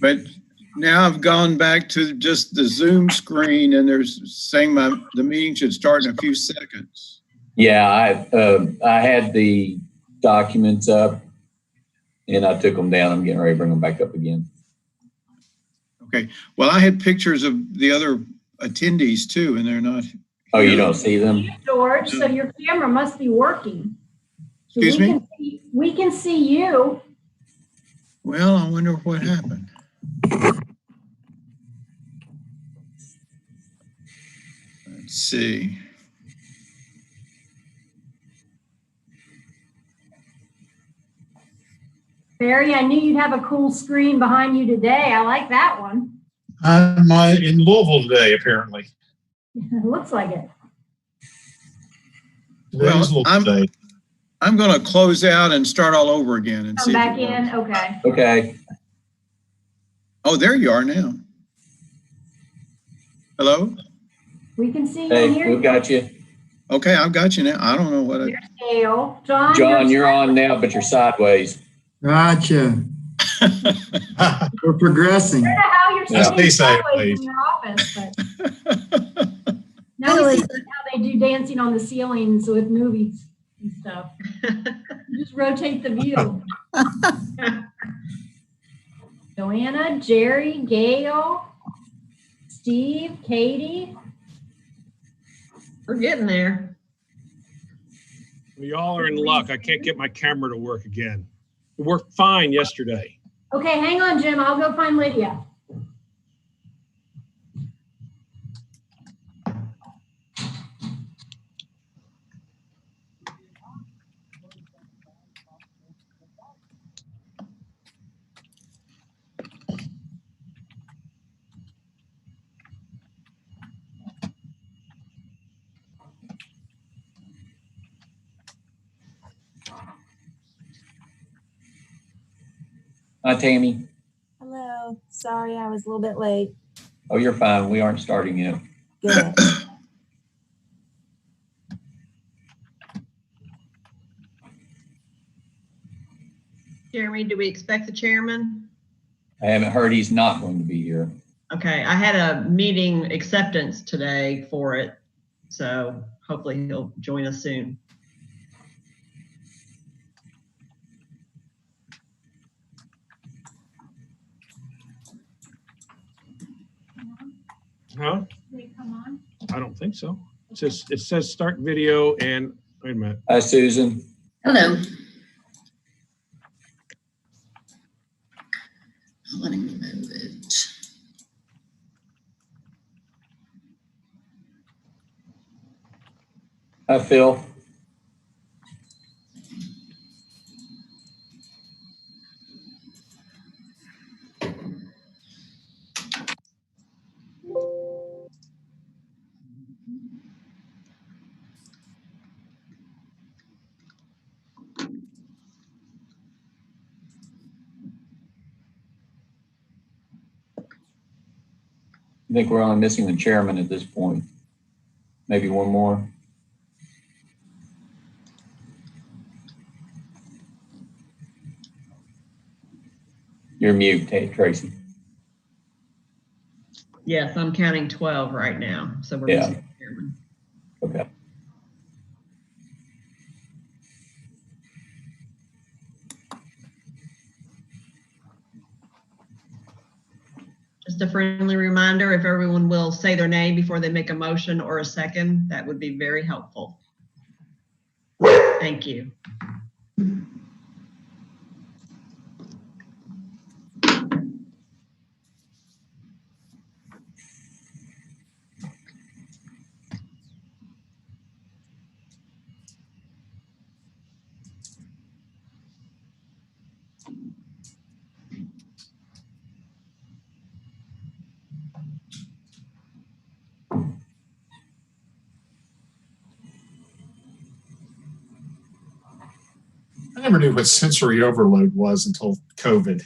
But now I've gone back to just the Zoom screen, and there's saying the meeting should start in a few seconds. Yeah, I had the documents up, and I took them down. I'm getting ready to bring them back up again. Okay. Well, I had pictures of the other attendees too, and they're not. Oh, you don't see them? George, so your camera must be working. So Excuse me? We can see you. Well, I wonder what happened. Let's see. Barry, I knew you'd have a cool screen behind you today. I like that one. I'm in Louisville today, apparently. It looks like it. Well, I'm going to close out and start all over again and Come see. back in. Okay. Okay. Oh, there you are now. Hello? We can see you Hey, here. we've got you. Okay, I've got you now. I don't know what Here's Gail. John, you're on now, but you're sideways. Gotcha. We're progressing. I don't know how you're sitting sideways sideways in your office, but now we see how they do dancing on the ceilings with movies and stuff. You just rotate the view. Joanna, Jerry, Gail, Steve, Katie. We're getting there. Well, y'all are in luck. I can't get my camera to work again. It worked fine yesterday. Okay, hang on, Jim. I'll go find Lydia. Hi, Tammy. Hello. Sorry, I was a little bit late. Oh, you're fine. We aren't starting yet. Good. Jeremy, do we expect the chairman? I haven't heard he's not going to be here. Okay, I had a meeting acceptance today for it, so hopefully he'll join us soon. Huh? They come on. I don't think so. It says start video and wait a minute. Hi, Susan. Hello. Let me move it. Hi, Phil. I think we're only missing the chairman at this point. Maybe one more. You're mute, Tracy. Yes, I'm counting 12 right now, so we're missing the chairman. Okay. Just a friendly reminder, if everyone will say their name before they make a motion or a second, that would be very helpful. Thank you. I never knew what sensory overload was until COVID.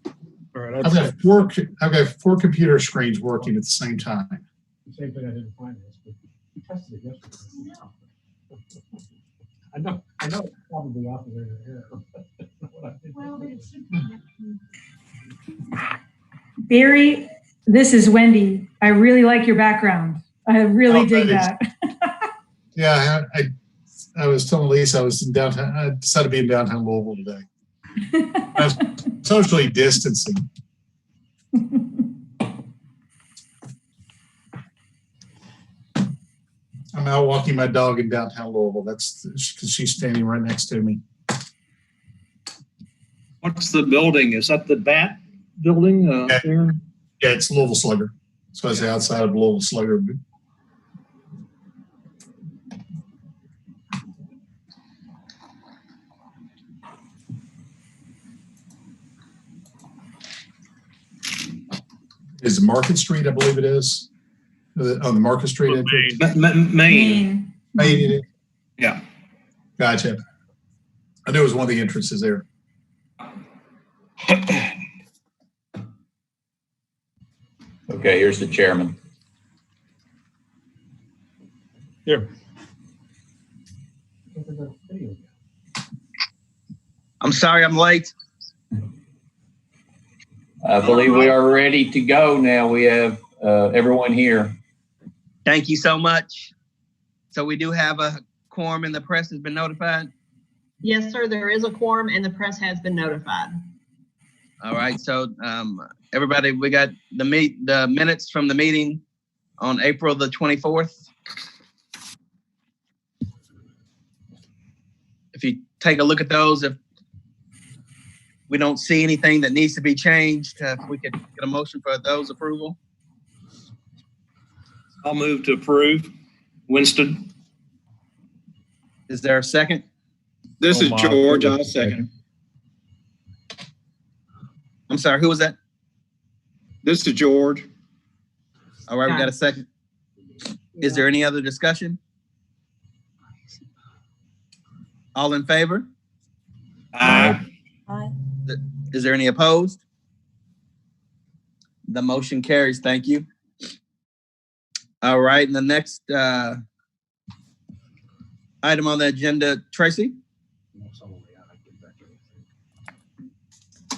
All right, I've got four computer screens working at the same time. Same thing I did in finance, but we tested it yesterday. I know it's probably operator error. Well, but it should be. Barry, this is Wendy. I really like your background. I really dig thanks. that. Yeah, I was telling Lisa I was in downtown. I decided to be in downtown Louisville today. I was socially distancing. I'm out walking my dog in downtown Louisville. That's because she's standing right next to me. What's the building? Is that the BAT building there? Yeah, it's Louisville Slugger. So I was outside of Louisville Slugger. Is Market Street, I believe it is. On the Market Street entrance? Main. Main. Yeah. Gotcha. I knew it was one of the entrances there. Okay, here's the chairman. Here. I'm sorry I'm late. I believe we are ready to go now. We have everyone here. Thank you so much. So we do have a quorum and the press has been notified? Yes, sir, there is a quorum and the press has been notified. All right, so everybody, we got the minutes from the meeting on April the 24th. If you take a look at those, if we don't see anything that needs to be changed, if we could get a motion for those approval. I'll move to approve. Winston. Is there a second? This is George. I'll second. I'm sorry, who was that? This is George. All right, we got a second. Is there any other discussion? All in favor? Aye. Aye. Is there any opposed? The motion carries. Thank you. All right, and the next item on the agenda, Tracy.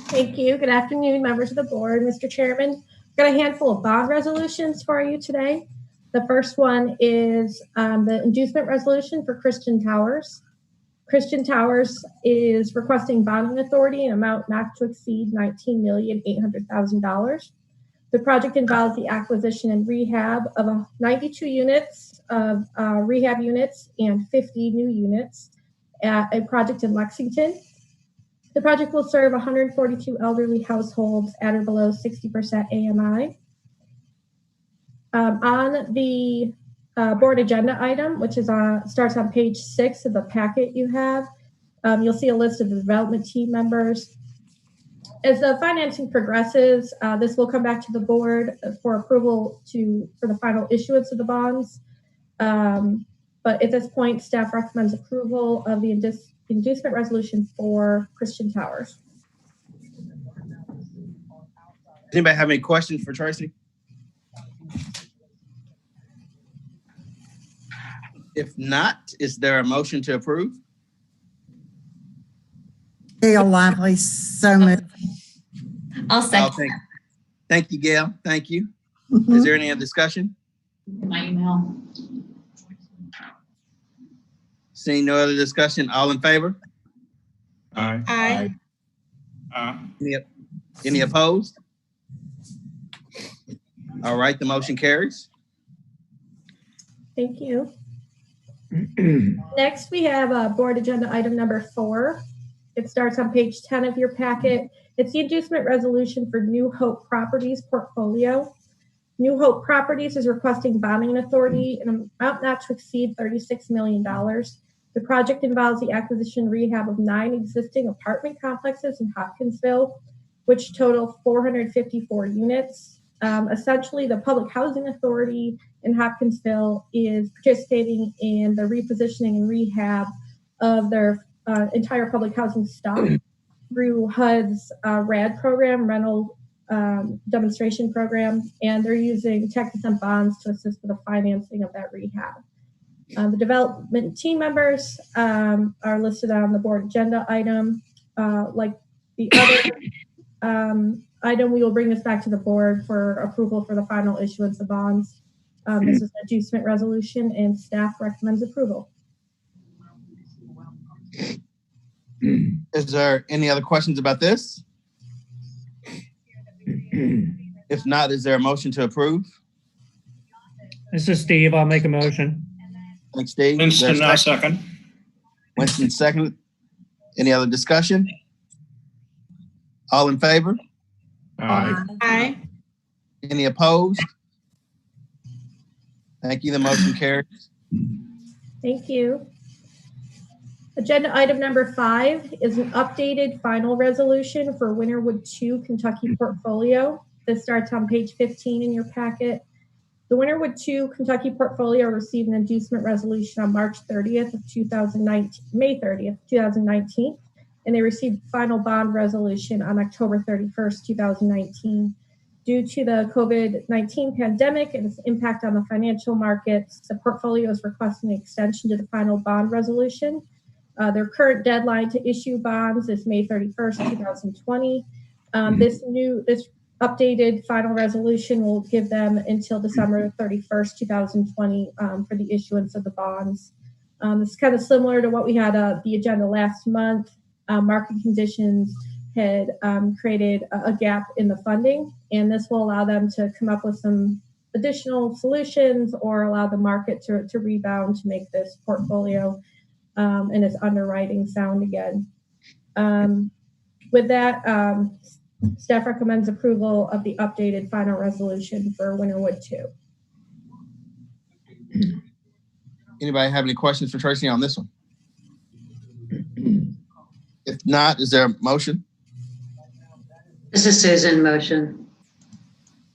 Thank you. Good afternoon, members of the board. Mr. Chairman, I've got a handful of bond resolutions for you today. The first one is the inducement resolution for Christian Towers. Christian Towers is requesting bonding authority in amount not to exceed $19,800,000. The project involves the acquisition and rehab of 92 units of rehab units and 50 new units at a project in Lexington. The project will serve 142 elderly households at or below 60% AMI. On the board agenda item, which is starts on page 6 of the packet you have, you'll see a list of the development team members. As the financing progresses, this will come back to the board for approval for the final issuance of the bonds. But at this point, staff recommends approval of the inducement resolution for Christian Towers. Does anybody have any questions for Tracy? If not, is there a motion to approve? Gail Lively, so much. I'll second. Thank you, Gail. Thank you. Is there any other discussion? My email. Seeing no other discussion, all in favor? Aye. Aye. Any opposed? All right, the motion carries. Thank you. Next, we have board agenda item number 4. It starts on page 10 of your packet. It's the inducement resolution for New Hope Properties portfolio. New Hope Properties is requesting bonding authority in an amount not to exceed $36 million. The project involves the acquisition and rehab of 9 existing apartment complexes in Hopkinsville, which total 454 units. Essentially, the Public Housing Authority in Hopkinsville is participating in the repositioning and rehab of their entire public housing stock through HUD's RAD program, rental demonstration program, and they're using tax-exempt bonds to assist with the financing of that rehab. The development team members are listed on the board agenda item. Like the other item, we will bring this back to the board for approval for the final issuance of bonds. This is an inducement resolution and staff recommends approval. Is there any other questions about this? If not, is there a motion to approve? This is Steve. I'll make a motion. Thanks, Steve. Is there a Winston, second. Winston, second. Any other discussion? All in favor? Aye. Any opposed? Thank you. The motion carries. Thank you. Agenda item number 5 is an updated final resolution for Winterwood 2 Kentucky portfolio. This starts on page 15 in your packet. The Winterwood 2 Kentucky portfolio received an inducement resolution on March 30th of 2019, May 30th, 2019, and they received final bond resolution on October 31st, 2019. Due to the COVID-19 pandemic and its impact on the financial markets, the portfolio is requesting an extension to the final bond resolution. Their current deadline to issue bonds is May 31st, 2020. This updated final resolution will give them until December 31st, 2020 for the issuance of the bonds. It's kind of similar to what we had the agenda last month. Market conditions had created a gap in the funding, and this will allow them to come up with some additional solutions or allow the market to rebound to make this portfolio and its underwriting sound again. With that, staff recommends approval of the updated final resolution for Winterwood 2. Anybody have any questions for Tracy on this one? If not, is there a motion? This is Susan, motion.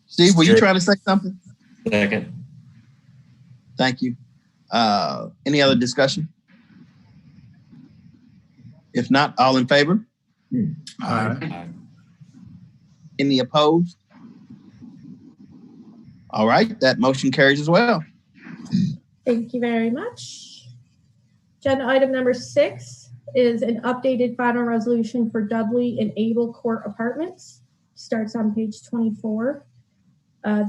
Steve, were you trying to say something? Second. Thank you. Any other discussion? If not, all in favor? Aye. Any opposed? All right, that motion carries as well. Thank you very much. Agenda item number 6 is an updated final resolution for Dudley and Able Court Apartments. Starts on page 24.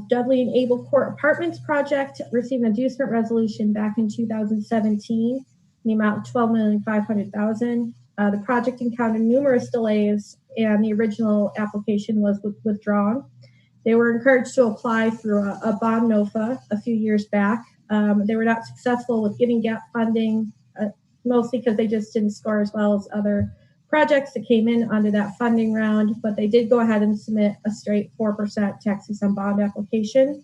Dudley and Able Court Apartments project received an inducement resolution back in 2017 in the amount of $12,500,000. The project encountered numerous delays and the original application was withdrawn. They were encouraged to apply through a bond NOFA a few years back. They were not successful with getting gap funding, mostly because they just didn't score as well as other projects that came in under that funding round, but they did go ahead and submit a straight 4% tax-exempt bond application.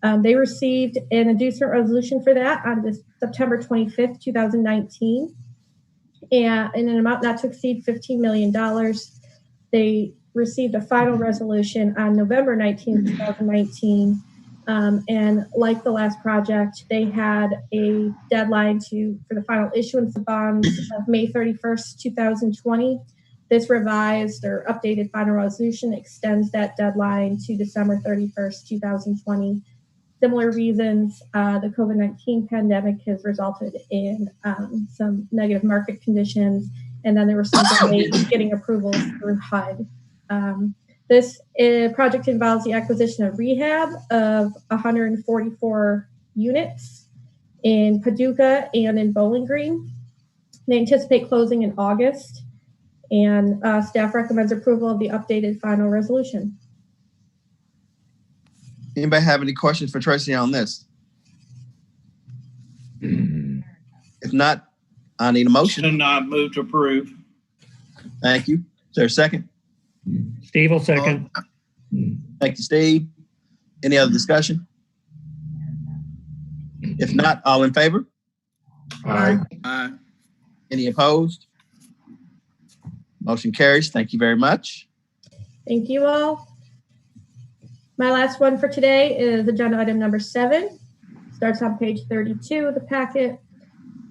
They received an inducement resolution for that on September 25th, 2019, and in an amount not to exceed $15 million. They received a final resolution on November 19th, 2019. And like the last project, they had a deadline for the final issuance of bonds of May 31st, 2020. This revised or updated final resolution extends that deadline to December 31st, 2020. Similar reasons, the COVID-19 pandemic has resulted in some negative market conditions, and then there were some delays getting approvals through HUD. This project involves the acquisition of rehab of 144 units in Paducah and in Bowling Green. They anticipate closing in August, and staff recommends approval of the updated final resolution. Anybody have any questions for Tracy on this? If not, I need a motion. And I move to approve. Thank you. Is there a second? Steve will second. Thank you, Steve. Any other discussion? If not, all in favor? Aye. Any opposed? Motion carries. Thank you very much. Thank you all. My last one for today is agenda item number 7. Starts on page 32 of the packet.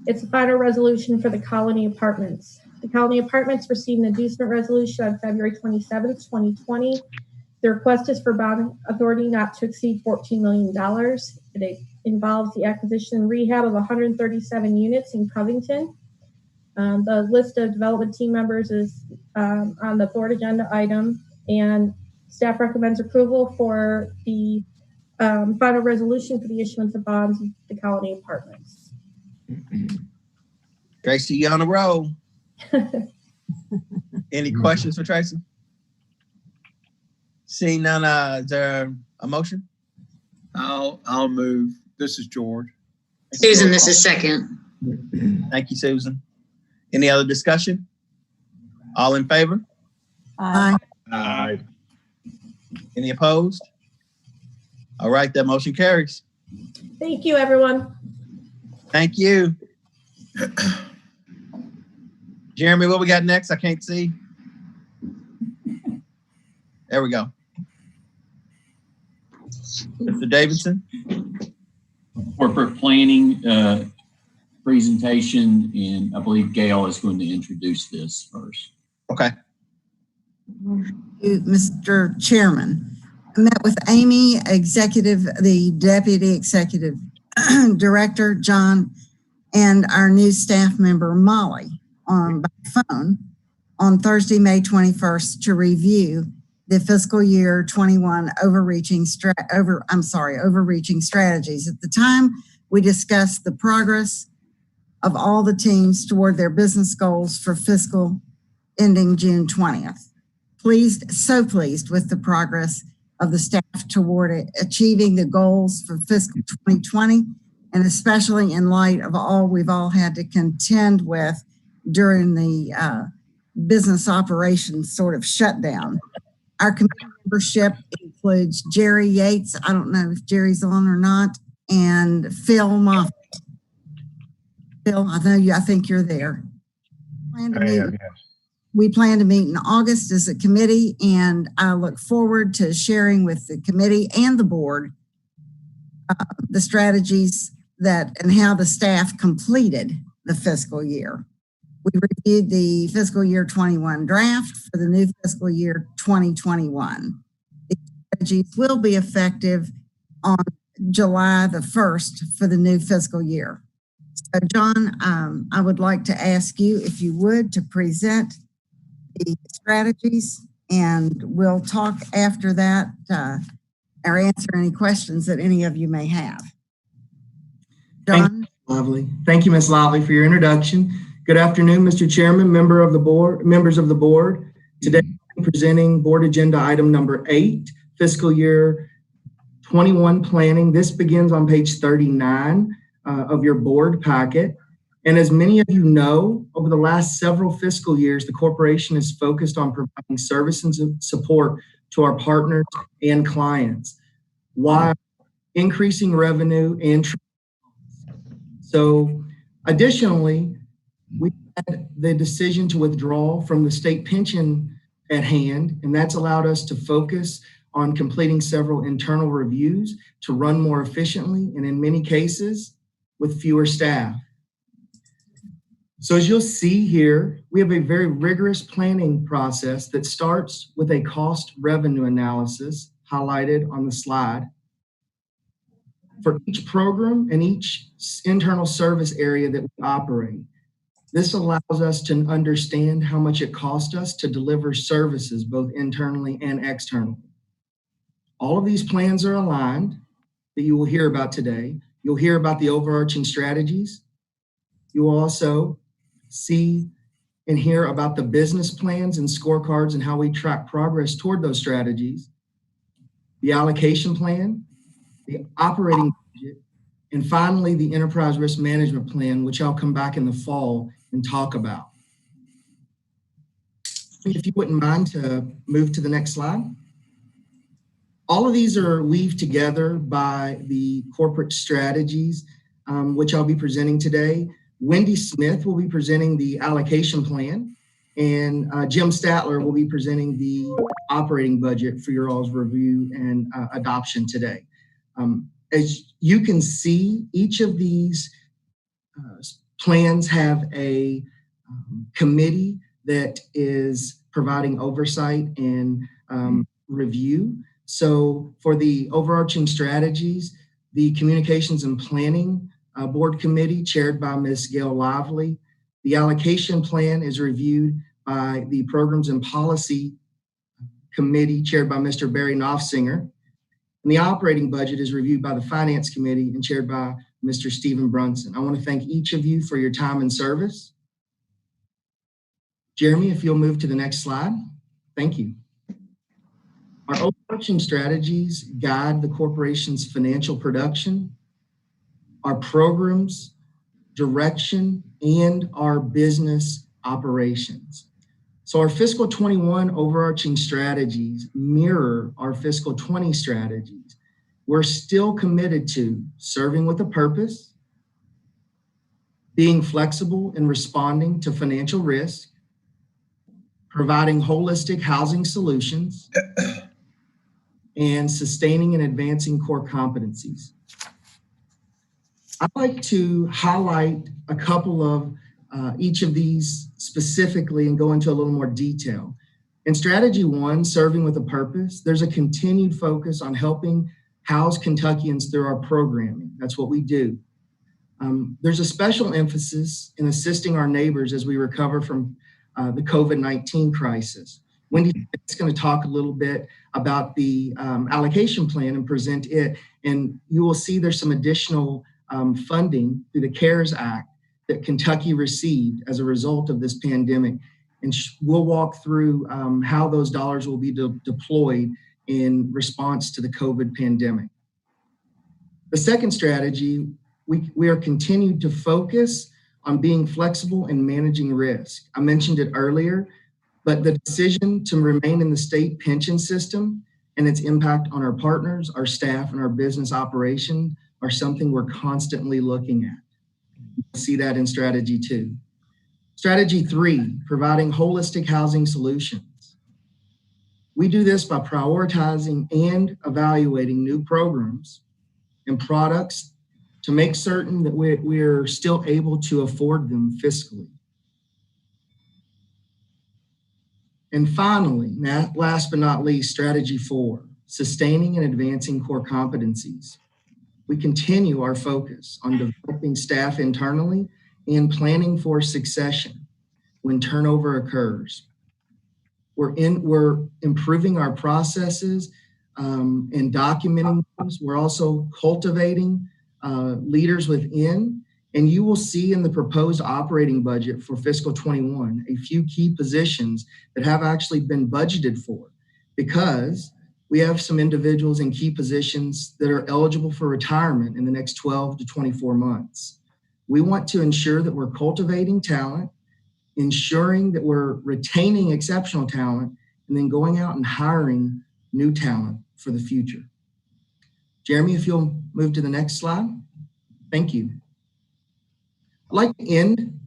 It's the final resolution for the Colony Apartments. The Colony Apartments received an inducement resolution on February 27th, 2020. The request is for bond authority not to exceed $14 million. It involves the acquisition and rehab of 137 units in Covington. The list of development team members is on the board agenda item, and Staff recommends approval for the final resolution for the issuance of bonds of the Colony Apartments. Tracy, you on the roll. Any questions for Tracy? Seeing none, is there a motion? I'll move. This is George. Susan, this is second. Thank you, Susan. Any other discussion? All in favor? Aye. Aye. Any opposed? All right, that motion carries. Thank you, everyone. Thank you. Jeremy, what we got next? I can't see. There we go. Mr. Davidson. Corporate planning presentation, and I believe Gail is going to introduce this first. Okay. Mr. Chairman, I met with Amy, the Deputy Executive Director, John, and our new staff member, Molly, by phone on Thursday, May 21st to review the fiscal year 21 overreaching strategies. At the time, we discussed the progress of all the teams toward their business goals for fiscal ending June 20th. So pleased with the progress of the staff toward achieving the goals for fiscal 2020, and especially in light of all we've all had to contend with during the business operations sort of shutdown. Our committee membership includes Jerry Yates, I don't know if Jerry's on or not, and Phil Moffitt. Phil, I think you're there. We plan to meet in August as a committee, and I look forward to sharing with the committee and the board the strategies and how the staff completed the fiscal year. We reviewed the fiscal year 21 draft for the new fiscal year 2021. The strategies will be effective on July the 1st for the new fiscal year. So John, I would like to ask you, if you would, to present the strategies, and we'll talk after that or answer any questions that any of you may have. John? Thank you, Ms. Lively, for your introduction. Good afternoon, Mr. Chairman, members of the board. Today, I'm presenting board agenda item number 8, fiscal year 21 planning. This begins on page 39 of your board packet. And as many of you know, over the last several fiscal years, the corporation is focused on providing services and support to our partners and clients while increasing revenue and so additionally, we had the decision to withdraw from the state pension at hand, and that's allowed us to focus on completing several internal reviews to run more efficiently, and in many cases, with fewer staff. So as you'll see here, we have a very rigorous planning process that starts with a cost revenue analysis highlighted on the slide for each program and each internal service area that we operate. This allows us to understand how much it costs us to deliver services both internally and externally. All of these plans are aligned that you will hear about today. You'll hear about the overarching strategies. You will also see and hear about the business plans and scorecards and how we track progress toward those strategies, the allocation plan, the operating budget, and finally, the enterprise risk management plan, which I'll come back in the fall and talk about. If you wouldn't mind to move to the next slide. All of these are weaved together by the corporate strategies, which I'll be presenting today. Wendy Smith will be presenting the allocation plan, and Jim Statler will be presenting the operating budget for your all's review and adoption today. As you can see, each of these plans have a committee that is providing oversight and review. So for the overarching strategies, the Communications and Planning Board Committee chaired by Ms. Gail Lively. The allocation plan is reviewed by the Programs and Policy committee chaired by Mr. Barry Knopfsinger. And the operating budget is reviewed by the Finance Committee and chaired by Mr. Stephen Brunson. I want to thank each of you for your time and service. Jeremy, if you'll move to the next slide. Thank you. Our overarching strategies guide the corporation's financial production, our programs, direction, and our business operations. So our fiscal 21 overarching strategies mirror our fiscal 20 strategies. We're still committed to serving with a purpose, being flexible in responding to financial risk, providing holistic housing solutions, and sustaining and advancing core competencies. I'd like to highlight a couple of each of these specifically and go into a little more detail. In strategy 1, serving with a purpose, there's a continued focus on helping house Kentuckians through our programming. That's what we do. There's a special emphasis in assisting our neighbors as we recover from the COVID-19 crisis. Wendy is going to talk a little bit about the allocation plan and present it, and you will see there's some additional funding through the CARES Act that Kentucky received as a result of this pandemic. And we'll walk through how those dollars will be deployed in response to the COVID pandemic. The second strategy, we are continued to focus on being flexible and managing risk. I mentioned it earlier, but the decision to remain in the state pension system and its impact on our partners, our staff, and our business operation are something we're constantly looking at. You'll see that in strategy 2. Strategy 3, providing holistic housing solutions. We do this by prioritizing and evaluating new programs and products to make certain that we're still able to afford them fiscally. And finally, last but not least, strategy 4, sustaining and advancing core competencies. We continue our focus on developing staff internally and planning for succession when turnover occurs. We're improving our processes and documenting those. We're also cultivating leaders within, and you will see in the proposed operating budget for fiscal 21 a few key positions that have actually been budgeted for, because we have some individuals in key positions that are eligible for retirement in the next 12 to 24 months. We want to ensure that we're cultivating talent, ensuring that we're retaining exceptional talent, and then going out and hiring new talent for the future. Jeremy, if you'll move to the next slide. Thank you. I'd like to end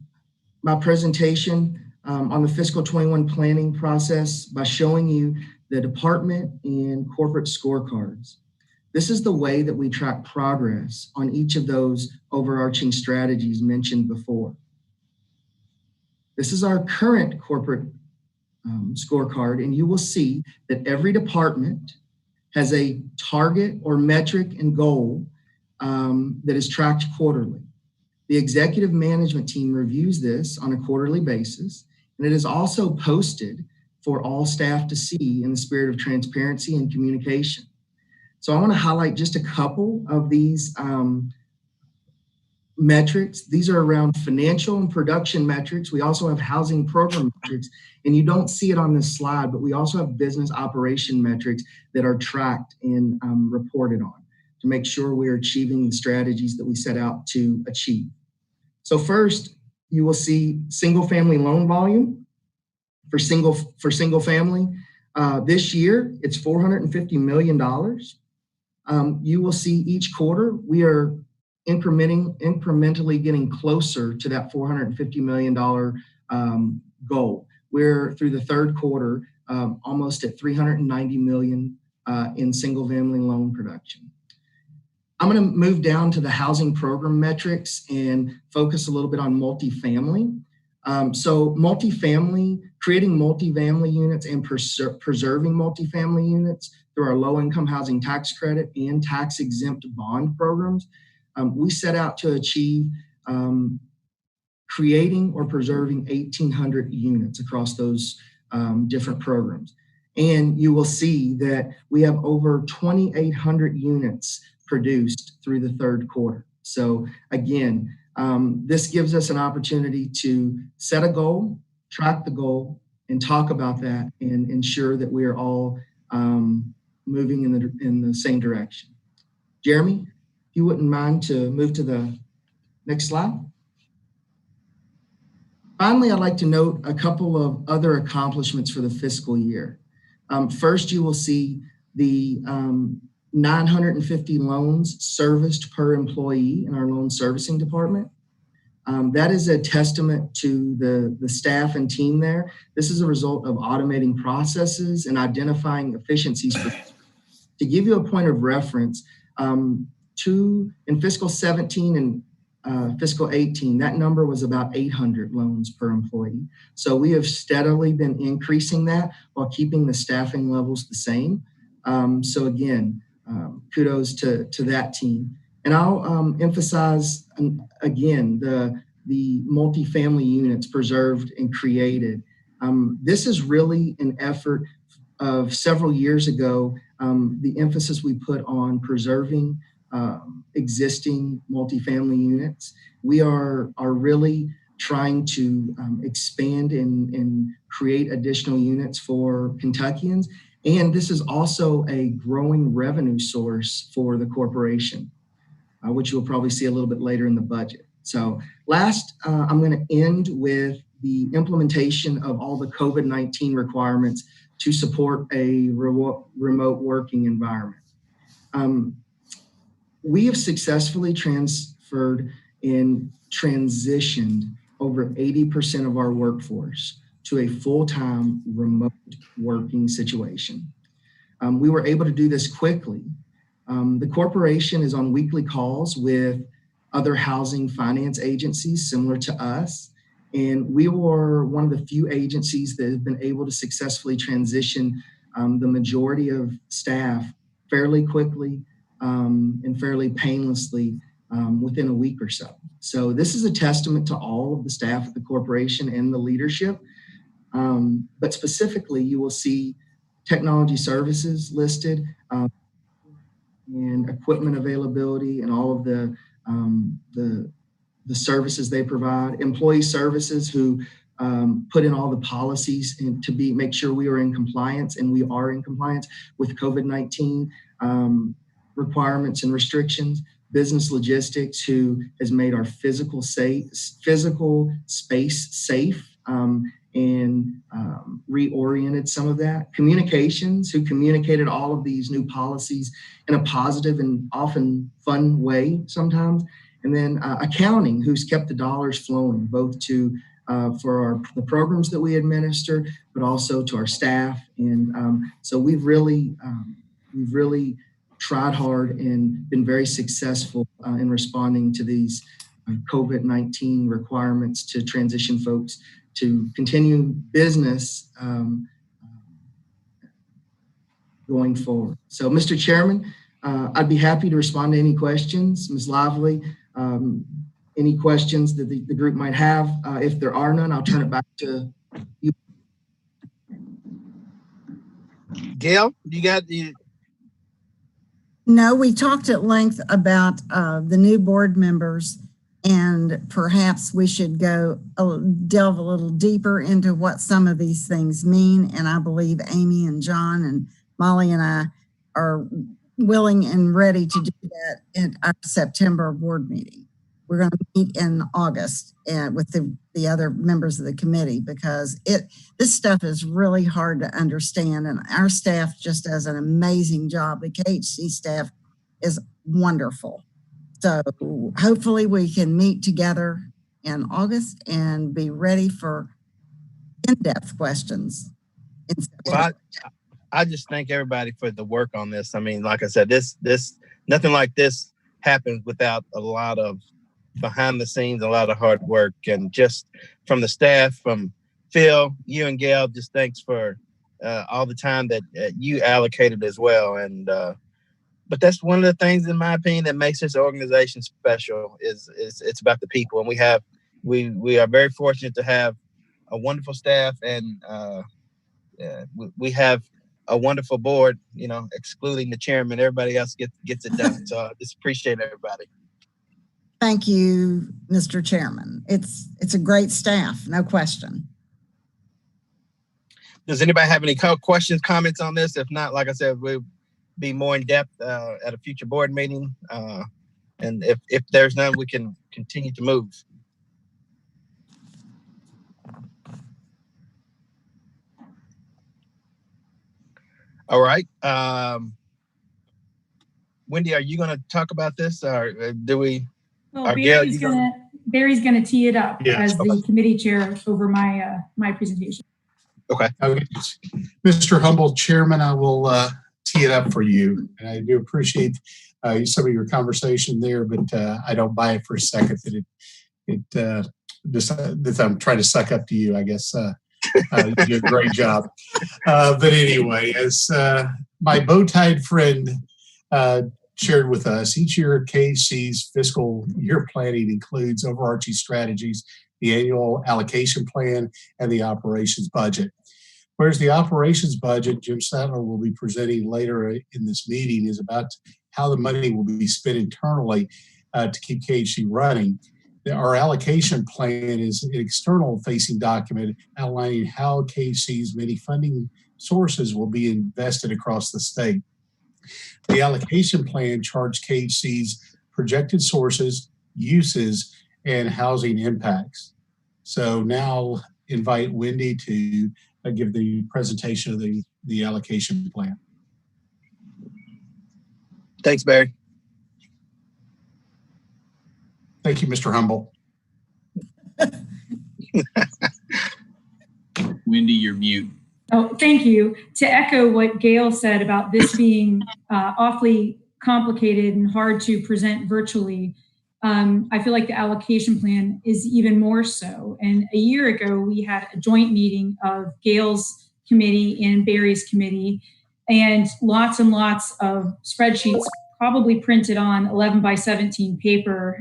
my presentation on the fiscal 21 planning process by showing you the department and corporate scorecards. This is the way that we track progress on each of those overarching strategies mentioned before. This is our current corporate scorecard, and you will see that every department has a target or metric and goal that is tracked quarterly. The executive management team reviews this on a quarterly basis, and it is also posted for all staff to see in the spirit of transparency and communication. So I want to highlight just a couple of these metrics. These are around financial and production metrics. We also have housing program metrics, and you don't see it on this slide, but we also have business operation metrics that are tracked and reported on to make sure we're achieving the strategies that we set out to achieve. So first, you will see single family loan volume for single family. This year, it's $450 million. You will see each quarter, we are incrementally getting closer to that $450 million goal. We're through the third quarter, almost at $390 million in single family loan production. I'm going to move down to the housing program metrics and focus a little bit on multifamily. So multifamily, creating multifamily units and preserving multifamily units through our low-income housing tax credit and tax-exempt bond programs. We set out to achieve creating or preserving 1,800 units across those different programs. And you will see that we have over 2,800 units produced through the third quarter. So again, this gives us an opportunity to set a goal, track the goal, and talk about that and ensure that we are all moving in the same direction. Jeremy, if you wouldn't mind to move to the next slide. Finally, I'd like to note a couple of other accomplishments for the fiscal year. First, you will see the 950 loans serviced per employee in our loan servicing department. That is a testament to the staff and team there. This is a result of automating processes and identifying efficiencies. To give you a point of reference, in fiscal 17 and fiscal 18, that number was about 800 loans per employee. So we have steadily been increasing that while keeping the staffing levels the same. So again, kudos to that team. And I'll emphasize again the multifamily units preserved and created. This is really an effort of several years ago. The emphasis we put on preserving existing multifamily units. We are really trying to expand and create additional units for Kentuckians. And this is also a growing revenue source for the corporation, which you'll probably see a little bit later in the budget. So last, I'm going to end with the implementation of all the COVID-19 requirements to support a remote working environment. We have successfully transferred and transitioned over 80% of our workforce to a full-time remote working situation. We were able to do this quickly. The corporation is on weekly calls with other housing finance agencies similar to us. And we were one of the few agencies that have been able to successfully transition the majority of staff fairly quickly and fairly painlessly within a week or so. So this is a testament to all of the staff at the corporation and the leadership. But specifically, you will see technology services listed and equipment availability and all of the services they provide. Employee services who put in all the policies and to make sure we are in compliance, and we are in compliance with COVID-19 requirements and restrictions. Business logistics, who has made our physical space safe and reoriented some of that. Communications, who communicated all of these new policies in a positive and often fun way sometimes. And then accounting, who's kept the dollars flowing, both to for the programs that we administer, but also to our staff. And so we've really tried hard and been very successful in responding to these COVID-19 requirements to transition folks to continue business going forward. So, Mr. Chairman, I'd be happy to respond to any questions. Ms. Lively, any questions that the group might have. If there are none, I'll turn it back to you. Gail, you got the... No, we talked at length about the new board members, and perhaps we should delve a little deeper into what some of these things mean. And I believe Amy and John and Molly and I are willing and ready to do that in our September board meeting. We're going to meet in August with the other members of the committee, because this stuff is really hard to understand, and our staff just does an amazing job. The KHC staff is wonderful. So hopefully we can meet together in August and be ready for in-depth questions. Well, I just thank everybody for the work on this. I mean, like I said, this nothing like this happens without a lot of behind the scenes, a lot of hard work, and just from the staff, from Phil, you and Gail, just thanks for all the time that you allocated as well. And but that's one of the things, in my opinion, that makes this organization special. Is it's about the people, and we are very fortunate to have a wonderful staff, and we have a wonderful board, you know, excluding the chairman. Everybody else gets it done. So I just appreciate everybody. Thank you, Mr. Chairman. It's a great staff, no question. Does anybody have any questions, comments on this? If not, like I said, we'll be more in depth at a future board meeting. And if there's none, we can continue to move. All right. Wendy, are you going to talk about this, or do we? Well, Barry's going to tee it up as the committee chair over my presentation. Okay. Mr. Humble, Chairman, I will tee it up for you. And I do appreciate some of your conversation there, but I don't buy it for a second that I'm trying to suck up to you, I guess. You do a great job. But anyway, as my bow-tied friend shared with us, each year KHC's fiscal year planning includes overarching strategies, the annual allocation plan, and the operations budget. Whereas the operations budget, Jim Sadler will be presenting later in this meeting, is about how the money will be spent internally to keep KHC running. Our allocation plan is an external facing document outlining how KHC's many funding sources will be invested across the state. The allocation plan charts KHC's projected sources, uses, and housing impacts. So now I'll invite Wendy to give the presentation of the allocation plan. Thanks, Barry. Thank you, Mr. Humble. Wendy, you're mute. Oh, thank you. To echo what Gail said about this being awfully complicated and hard to present virtually, I feel like the allocation plan is even more so. And a year ago, we had a joint meeting of Gail's committee and Barry's committee, and lots of spreadsheets probably printed on 11 by 17 paper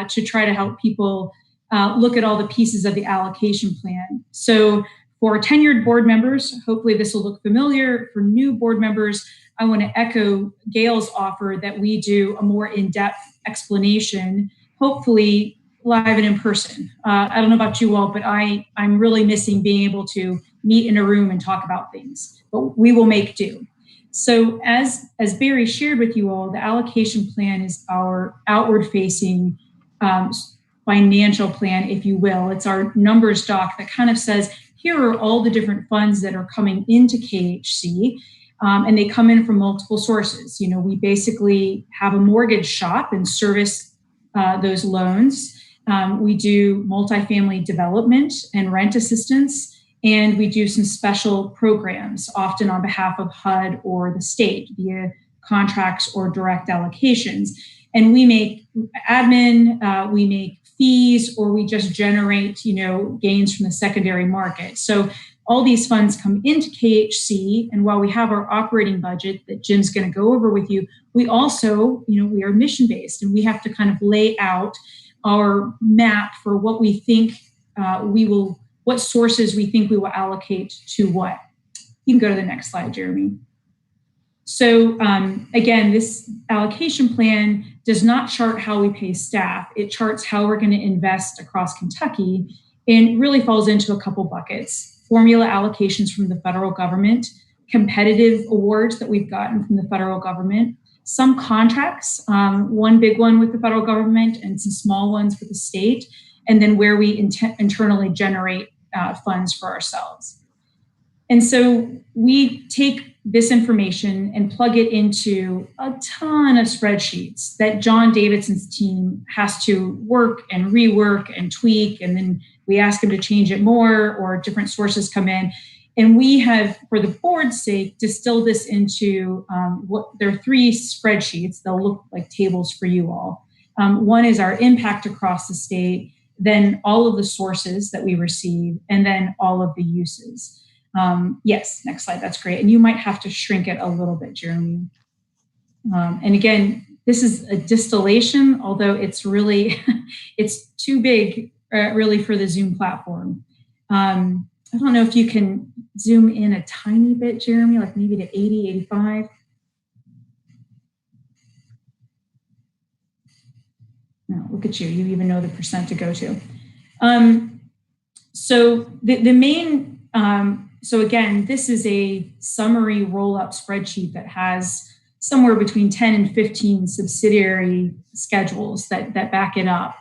to try to help people look at all the pieces of the allocation plan. So for tenured board members, hopefully this will look familiar. For new board members, I want to echo Gail's offer that we do a more in-depth explanation, hopefully live and in person. I don't know about you all, but I'm really missing being able to meet in a room and talk about things, but we will make do. So as Barry shared with you all, the allocation plan is our outward-facing financial plan, if you will. It's our numbers doc that kind of says, here are all the different funds that are coming into KHC, and they come in from multiple sources. You know, we basically have a mortgage shop and service those loans. We do multifamily development and rent assistance, and we do some special programs, often on behalf of HUD or the state via contracts or direct allocations. And we make admin, we make fees, or we just generate, gains from the secondary market. So all these funds come into KHC, and while we have our operating budget that Jim's going to go over with you, we also, we are mission-based, and we have to kind of lay out our map for what we think what sources we think we will allocate to what. You can go to the next slide, Jeremy. So again, this allocation plan does not chart how we pay staff. It charts how we're going to invest across Kentucky, and really falls into a couple buckets. Formula allocations from the federal government, competitive awards that we've gotten from the federal government, some contracts, one big one with the federal government and some small ones with the state, and then where we internally generate funds for ourselves. And so we take this information and plug it into a ton of spreadsheets that John Davidson's team has to work and rework and tweak. And then we ask him to change it more, or different sources come in. And we have, for the board's sake, distilled this into there are 3 spreadsheets. They'll look like tables for you all. One is our impact across the state, then all of the sources that we receive, and then all of the uses. Yes, next slide, that's great. And you might have to shrink it a little bit, Jeremy. And again, this is a distillation, although it's really, it's too big really for the Zoom platform. I don't know if you can zoom in a tiny bit, Jeremy, like maybe to 80, 85. No, look at you. You even know the percent to go to. So the main, so again, this is a summary roll-up spreadsheet that has somewhere between 10 and 15 subsidiary schedules that back it up.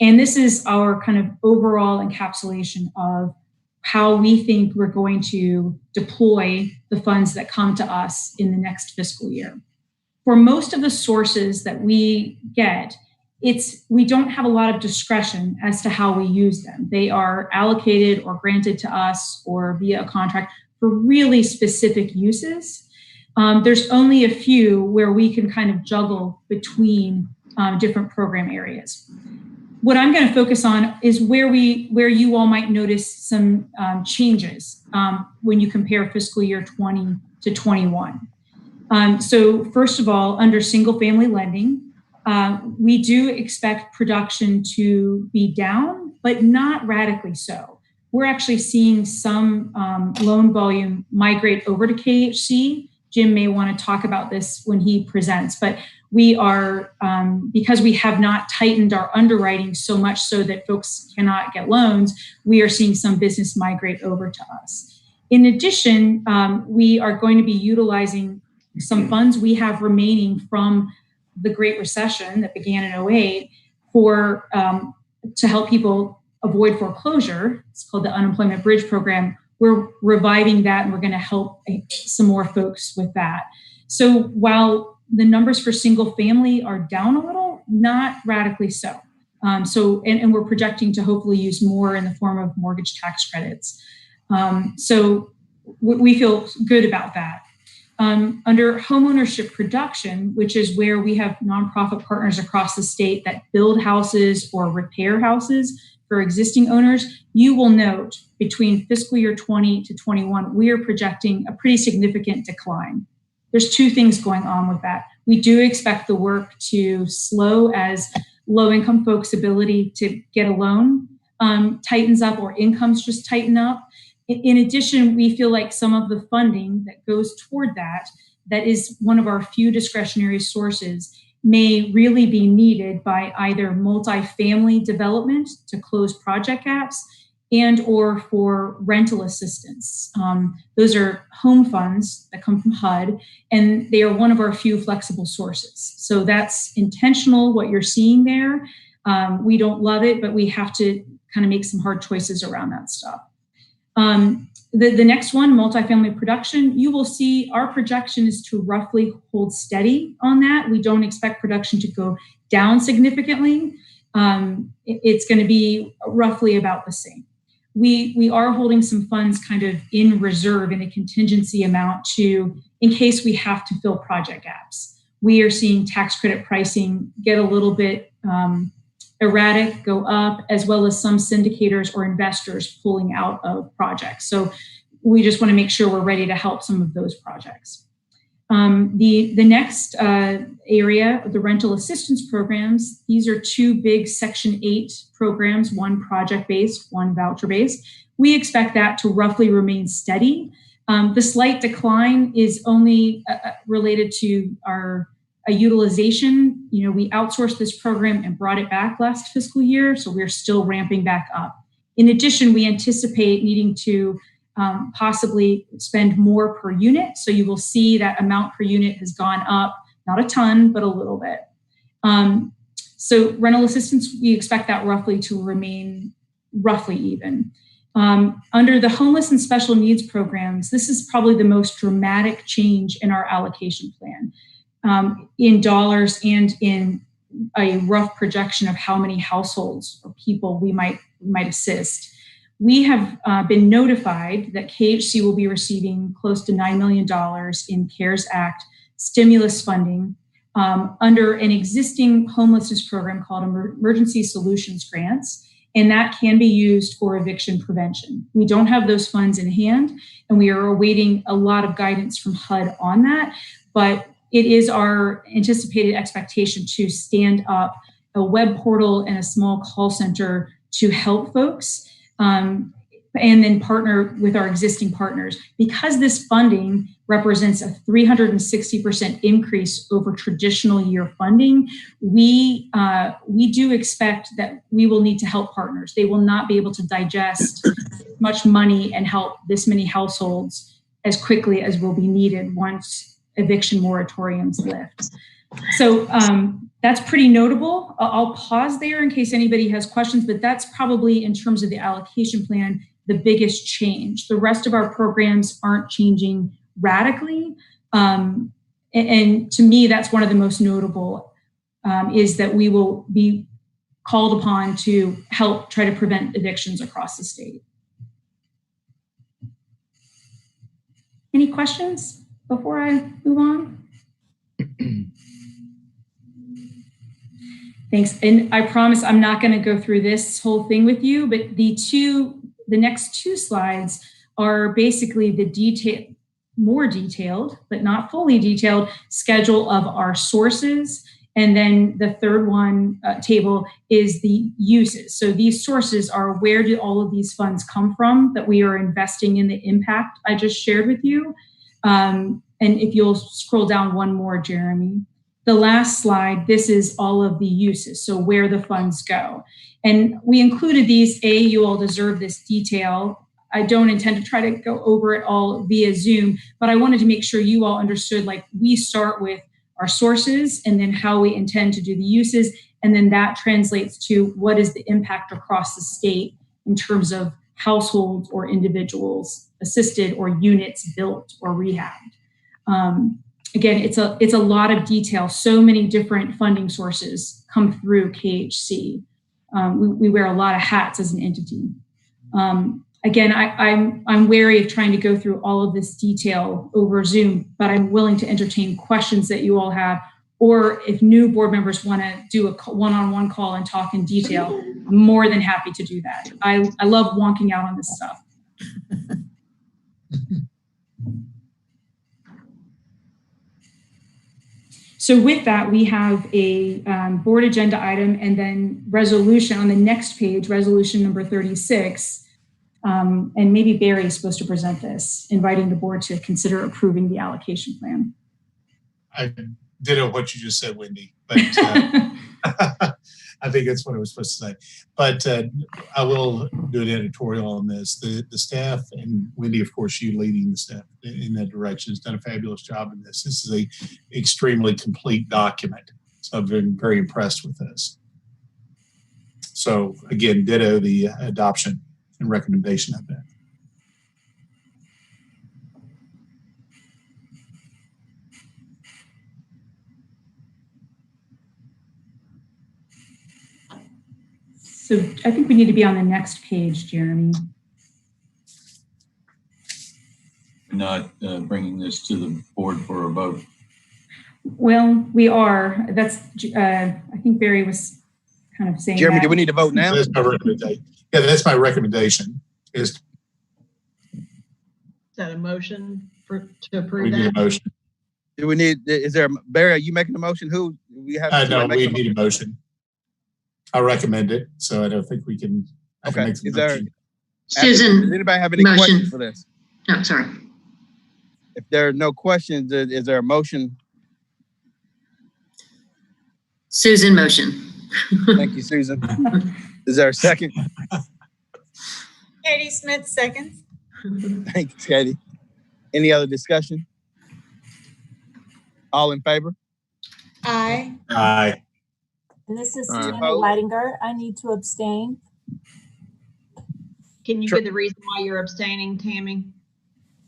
And this is our kind of overall encapsulation of how we think we're going to deploy the funds that come to us in the next fiscal year. For most of the sources that we get, we don't have a lot of discretion as to how we use them. They are allocated or granted to us or via a contract for really specific uses. There's only a few where we can kind of juggle between different program areas. What I'm going to focus on is where you all might notice some changes when you compare fiscal year 20 to 21. So first of all, under single family lending, we do expect production to be down, but not radically so. We're actually seeing some loan volume migrate over to KHC. Jim may want to talk about this when he presents, but we are, because we have not tightened our underwriting so much so that folks cannot get loans, we are seeing some business migrate over to us. In addition, we are going to be utilizing some funds we have remaining from the Great Recession that began in 2008 to help people avoid foreclosure. It's called the Unemployment Bridge Program. We're reviving that, and we're going to help some more folks with that. So while the numbers for single family are down a little, not radically so. And we're projecting to hopefully use more in the form of mortgage tax credits. So we feel good about that. Under homeownership production, which is where we have nonprofit partners across the state that build houses or repair houses for existing owners, you will note between fiscal year 20 to 21, we are projecting a pretty significant decline. There's two things going on with that. We do expect the work to slow as low-income folks' ability to get a loan tightens up or incomes just tighten up. In addition, we feel like some of the funding that goes toward that is one of our few discretionary sources, may really be needed by either multifamily development to close project gaps and or for rental assistance. Those are home funds that come from HUD, and they are one of our few flexible sources. So that's intentional, what you're seeing there. We don't love it, but we have to kind of make some hard choices around that stuff. The next one, multifamily production, you will see our projection is to roughly hold steady on that. We don't expect production to go down significantly. It's going to be roughly about the same. We are holding some funds kind of in reserve in a contingency amount in case we have to fill project gaps. We are seeing tax credit pricing get a little bit erratic, go up, as well as some syndicators or investors pulling out of projects. So we just want to make sure we're ready to help some of those projects. The next area of the rental assistance programs, these are two big Section 8 programs, one project-based, one voucher-based. We expect that to roughly remain steady. The slight decline is only related to our utilization. We outsourced this program and brought it back last fiscal year, so we're still ramping back up. In addition, we anticipate needing to possibly spend more per unit. So you will see that amount per unit has gone up, not a ton, but a little bit. So rental assistance, we expect that roughly to remain roughly even. Under the homeless and special needs programs, this is probably the most dramatic change in our allocation plan. In dollars and in a rough projection of how many households or people we might assist. We have been notified that KHC will be receiving close to $9 million in CARES Act stimulus funding under an existing homelessness program called Emergency Solutions Grants, and that can be used for eviction prevention. We don't have those funds in hand, and we are awaiting a lot of guidance from HUD on that, but it is our anticipated expectation to stand up a web portal and a small call center to help folks. and then partner with our existing partners. Because this funding represents a 360% increase over traditional year funding, we do expect that we will need to help partners. They will not be able to digest much money and help this many households as quickly as will be needed once eviction moratoriums lift. So that's pretty notable. I'll pause there in case anybody has questions, but that's probably, in terms of the allocation plan, the biggest change. The rest of our programs aren't changing radically. And to me, that's one of the most notable, is that we will be called upon to help try to prevent evictions across the state. Any questions before I move on? Thanks. And I promise I'm not going to go through this whole thing with you, but the next two slides are basically the more detailed, but not fully detailed schedule of our sources. And then the third one table is the uses. So these sources are, where do all of these funds come from that we are investing in the impact I just shared with you? And if you'll scroll down one more, Jeremy. The last slide, this is all of the uses, so where the funds go. And we included these. You all deserve this detail. I don't intend to try to go over it all via Zoom, but I wanted to make sure you all understood, like, we start with our sources and then how we intend to do the uses. And then that translates to what is the impact across the state in terms of households or individuals assisted or units built or rehabbed. Again, it's a lot of detail. So many different funding sources come through KHC. We wear a lot of hats as an entity. Again, I'm wary of trying to go through all of this detail over Zoom, but I'm willing to entertain questions that you all have, or if new board members want to do a one-on-one call and talk in detail, I'm more than happy to do that. I love wonking out on this stuff. So with that, we have a board agenda item and then resolution on the next page, resolution number 36. And maybe Barry is supposed to present this, inviting the board to consider approving the allocation plan. I ditto what you just said, Wendy, but I think that's what I was supposed to say. But I will do an editorial on this. The staff, and Wendy, of course, you leading the staff in that direction, has done a fabulous job in this. This is a extremely complete document. So I've been very impressed with this. So again, ditto the adoption and recommendation of that. So I think we need to be on the next page, Jeremy. Not bringing this to the board for a vote. Well, we are. That's, I think Barry was kind of saying Jeremy, that. do we need to vote now? That's my recommendation. Yeah, that's my recommendation. Is that a motion to we approve need a that? motion? Do we need, is there, Barry, are you making the motion? Who, we have? No, we need a motion. I recommend it, so I don't think we can. Okay. Make the Is there, motion. Susan, does anybody have any motion. questions for this? No, sorry. If there are no questions, is there a motion? Susan, motion. Thank you, Susan. Is there a second? Katie Smith, seconds. Thank you, Katie. Any other discussion? All in favor? Aye. Aye. And this is All right. Susanna Leidinger. I need to abstain. Can you Sure. give the reason why you're abstaining, Tammy?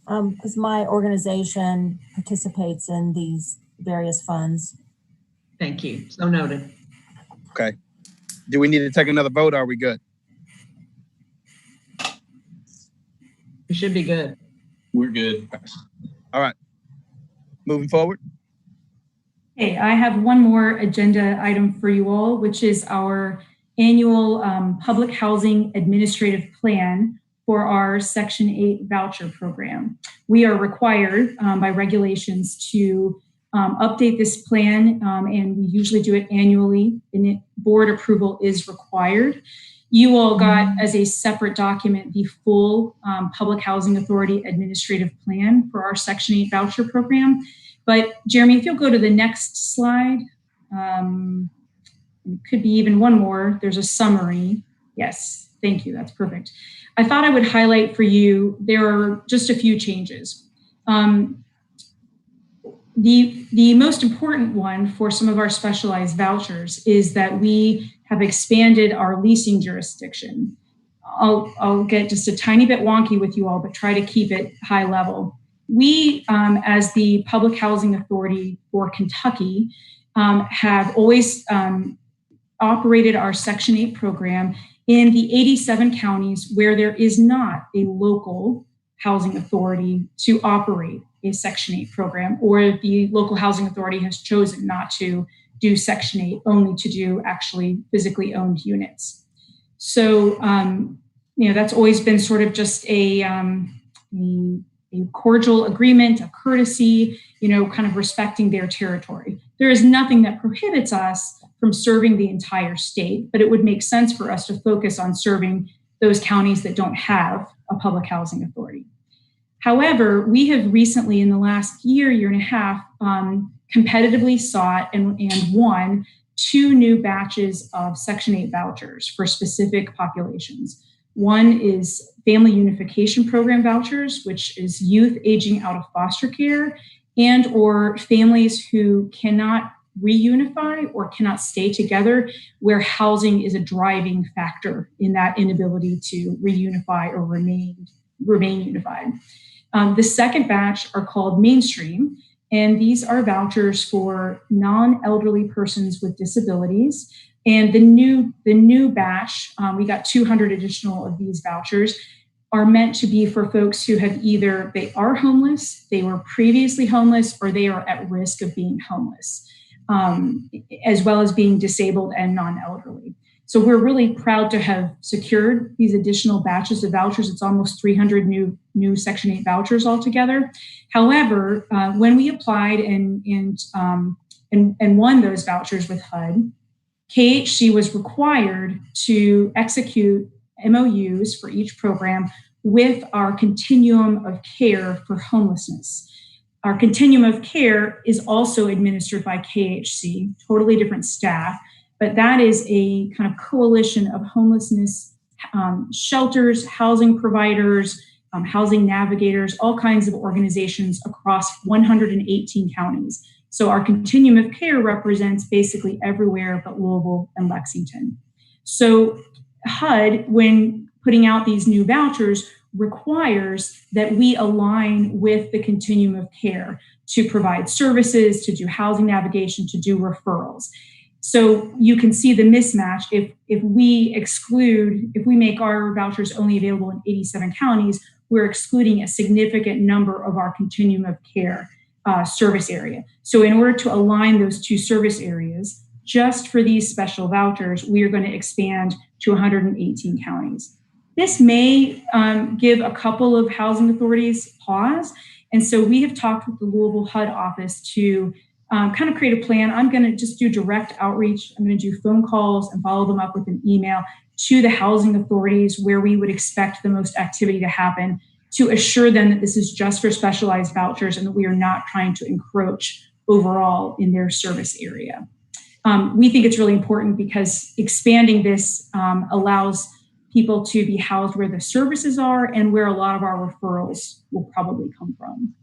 Because my organization participates in these various funds. Thank you. So noted. Okay. Do we need to take another vote or are we good? We should be good. We're good. All right. Moving forward. Okay, I have one more agenda item for you all, which is our annual public housing administrative plan for our Section 8 voucher program. We are required by regulations to update this plan, and we usually do it annually, and board approval is required. You all got as a separate document the full Public Housing Authority administrative plan for our Section 8 voucher program. But Jeremy, if you'll go to the next slide, it could be even one more. There's a summary. Yes, thank you. That's perfect. I thought I would highlight for you, there are just a few changes. The most important one for some of our specialized vouchers is that we have expanded our leasing jurisdiction. I'll get just a tiny bit wonky with you all, but try to keep it high level. We, as the Public Housing Authority for Kentucky, have always operated our Section 8 program in the 87 counties where there is not a local housing authority to operate a Section 8 program, or the local housing authority has chosen not to do Section 8, only to do actually physically owned units. So, that's always been sort of just a cordial agreement, a courtesy, kind of respecting their territory. There is nothing that prohibits us from serving the entire state, but it would make sense for us to focus on serving those counties that don't have a public housing authority. However, we have recently, in the last year and a half, competitively sought and won 2 new batches of Section 8 vouchers for specific populations. One is Family Unification Program vouchers, which is youth aging out of foster care and or families who cannot reunify or cannot stay together, where housing is a driving factor in that inability to reunify or remain unified. The second batch are called Mainstream, and these are vouchers for non-elderly persons with disabilities. And the new batch, we got 200 additional of these vouchers, are meant to be for folks who have either they are homeless, they were previously homeless, or they are at risk of being homeless, as well as being disabled and non-elderly. So we're really proud to have secured these additional batches of vouchers. It's almost 300 new Section 8 vouchers altogether. However, when we applied and won those vouchers with HUD, KHC was required to execute MOUs for each program with our continuum of care for homelessness. Our continuum of care is also administered by KHC, totally different staff, but that is a kind of coalition of homelessness shelters, housing providers, housing navigators, all kinds of organizations across 118 counties. So our continuum of care represents basically everywhere but Louisville and Lexington. So HUD, when putting out these new vouchers, requires that we align with the continuum of care to provide services, to do housing navigation, to do referrals. So you can see the mismatch. If we make our vouchers only available in 87 counties, we're excluding a significant number of our continuum of care service area. So in order to align those 2 service areas, just for these special vouchers, we are going to expand to 118 counties. This may give a couple of housing authorities pause. And so we have talked with the Louisville HUD office to kind of create a plan. I'm going to just do direct outreach. I'm going to do phone calls and follow them up with an email to the housing authorities where we would expect the most activity to happen, to assure them that this is just for specialized vouchers and that we are not trying to encroach overall in their service area. We think it's really important because expanding this allows people to be housed where the services are and where a lot of our referrals will probably come from.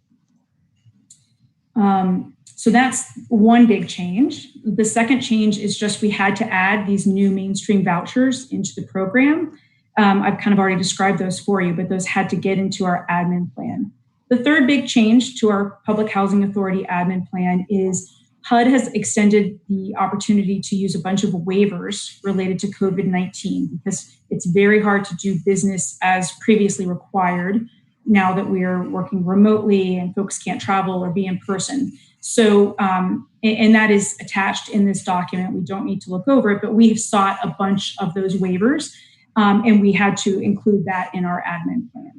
So that's one big change. The second change is just we had to add these new Mainstream vouchers into the program. I've kind of already described those for you, but those had to get into our admin plan. The third big change to our Public Housing Authority admin plan is HUD has extended the opportunity to use a bunch of waivers related to COVID-19 because it's very hard to do business as previously required now that we are working remotely and folks can't travel or be in person. So, and that is attached in this document. We don't need to look over it, but we have sought a bunch of those waivers and we had to include that in our admin plan.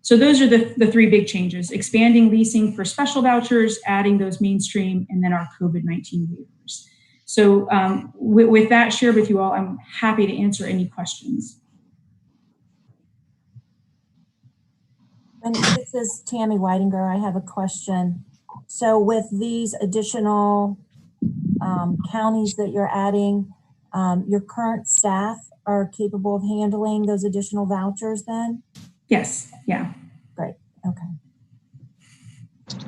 So those are the 3 big changes: expanding leasing for special vouchers, adding those Mainstream, and then our COVID-19 waivers. So with that shared with you all, I'm happy to answer any questions. And this is Tammy Whitinger. I have a question. So with these additional counties that you're adding, your current staff are capable of handling those additional vouchers then? Yes, yeah. Great, okay.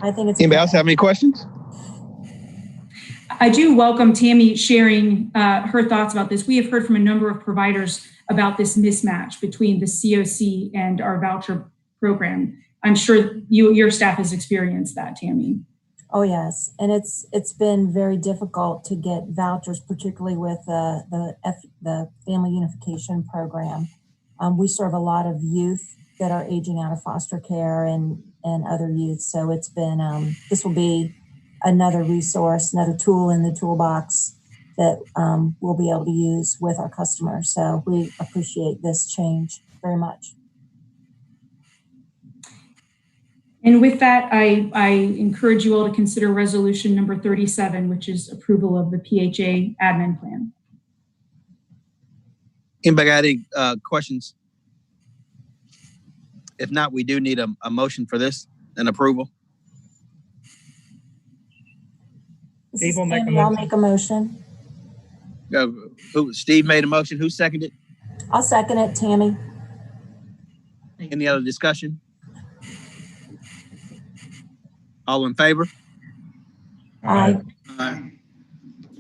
I think it's. Anybody else have any questions? I do welcome Tammy sharing her thoughts about this. We have heard from a number of providers about this mismatch between the COC and our voucher program. I'm sure your staff has experienced that, Tammy. Oh yes, and it's been very difficult to get vouchers, particularly with the Family Unification Program. We serve a lot of youth that are aging out of foster care and other youth. So it's been this will be another resource, another tool in the toolbox that we'll be able to use with our customers. So we appreciate this change very much. And with that, I encourage you all to consider resolution number 37, which is approval of the PHA admin plan. Anybody got any questions? If not, we do need a motion for this and approval. Steve will make a motion. I'll make a motion. Steve made a motion. Who seconded? I'll second it, Tammy. Any other discussion? All in favor? Aye. Aye.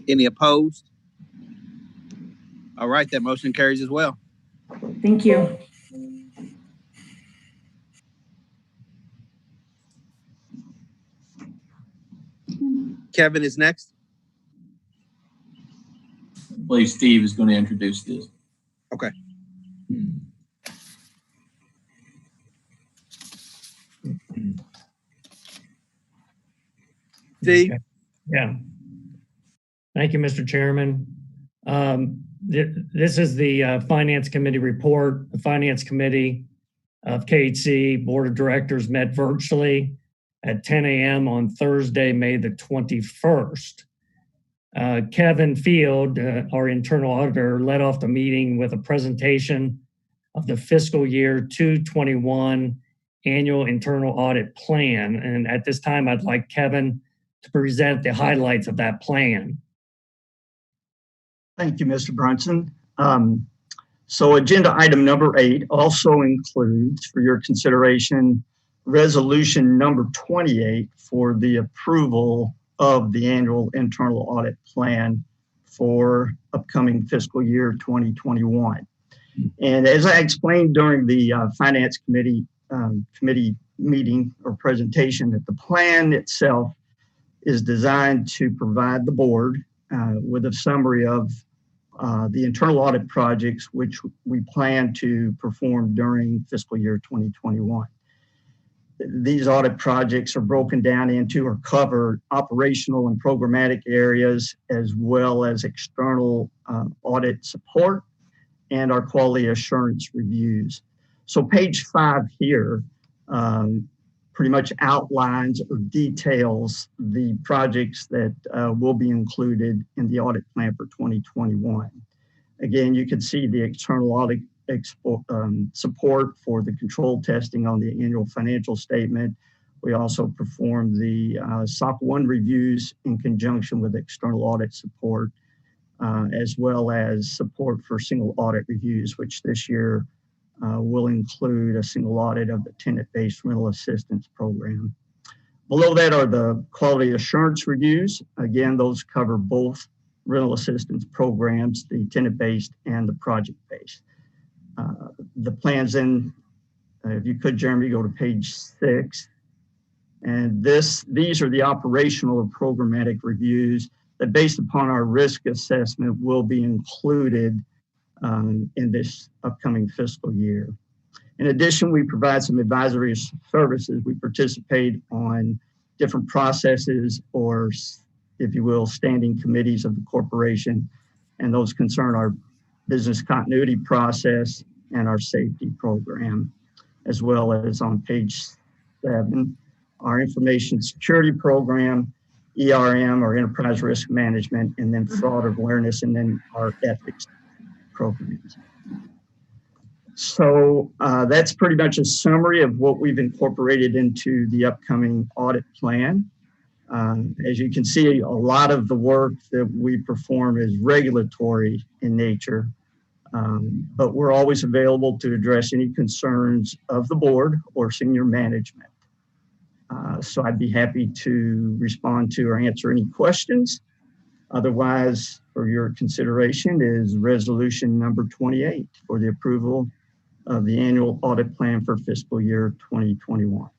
Any opposed? All right, that motion carries as well. Thank you. Kevin is next. I believe Steve is going to introduce this. Okay. Steve? Yeah. Thank you, Mr. Chairman. This is the Finance Committee report. The Finance Committee of KHC Board of Directors met virtually at 10 a.m. on Thursday, May the 21st. Kevin Field, our internal auditor, led off the meeting with a presentation of the fiscal year 2021 annual internal audit plan. And at this time, I'd like Kevin to present the highlights of that plan. Thank you, Mr. Brunson. So agenda item number 8 also includes for your consideration resolution number 28 for the approval of the annual internal audit plan for upcoming fiscal year 2021. And as I explained during the Finance Committee meeting or presentation, that the plan itself is designed to provide the board with a summary of the internal audit projects which we plan to perform during fiscal year 2021. These audit projects are broken down into or cover operational and programmatic areas, as well as external audit support and our quality assurance reviews. So page 5 here pretty much outlines or details the projects that will be included in the audit plan for 2021. Again, you can see the external audit support for the control testing on the annual financial statement. We also perform the SOC 1 reviews in conjunction with external audit support, as well as support for single audit reviews, which this year will include a single audit of the tenant-based rental assistance program. Below that are the quality assurance reviews. Again, those cover both rental assistance programs, the tenant-based and the project-based. The plans in, if you could, Jeremy, go to page 6. And these are the operational or programmatic reviews that, based upon our risk assessment, will be included in this upcoming fiscal year. In addition, we provide some advisory services. We participate on different processes, or, if you will, standing committees of the corporation, and those concern our business continuity process and our safety program, as well as on page 7, our information security program, ERM, or enterprise risk management, and then fraud awareness, and then our ethics programs. So that's pretty much a summary of what we've incorporated into the upcoming audit plan. As you can see, a lot of the work that we perform is regulatory in nature, but we're always available to address any concerns of the board or senior management. So I'd be happy to respond to or answer any questions. Otherwise, for your consideration is resolution number 28 for the approval of the annual audit plan for fiscal year 2021.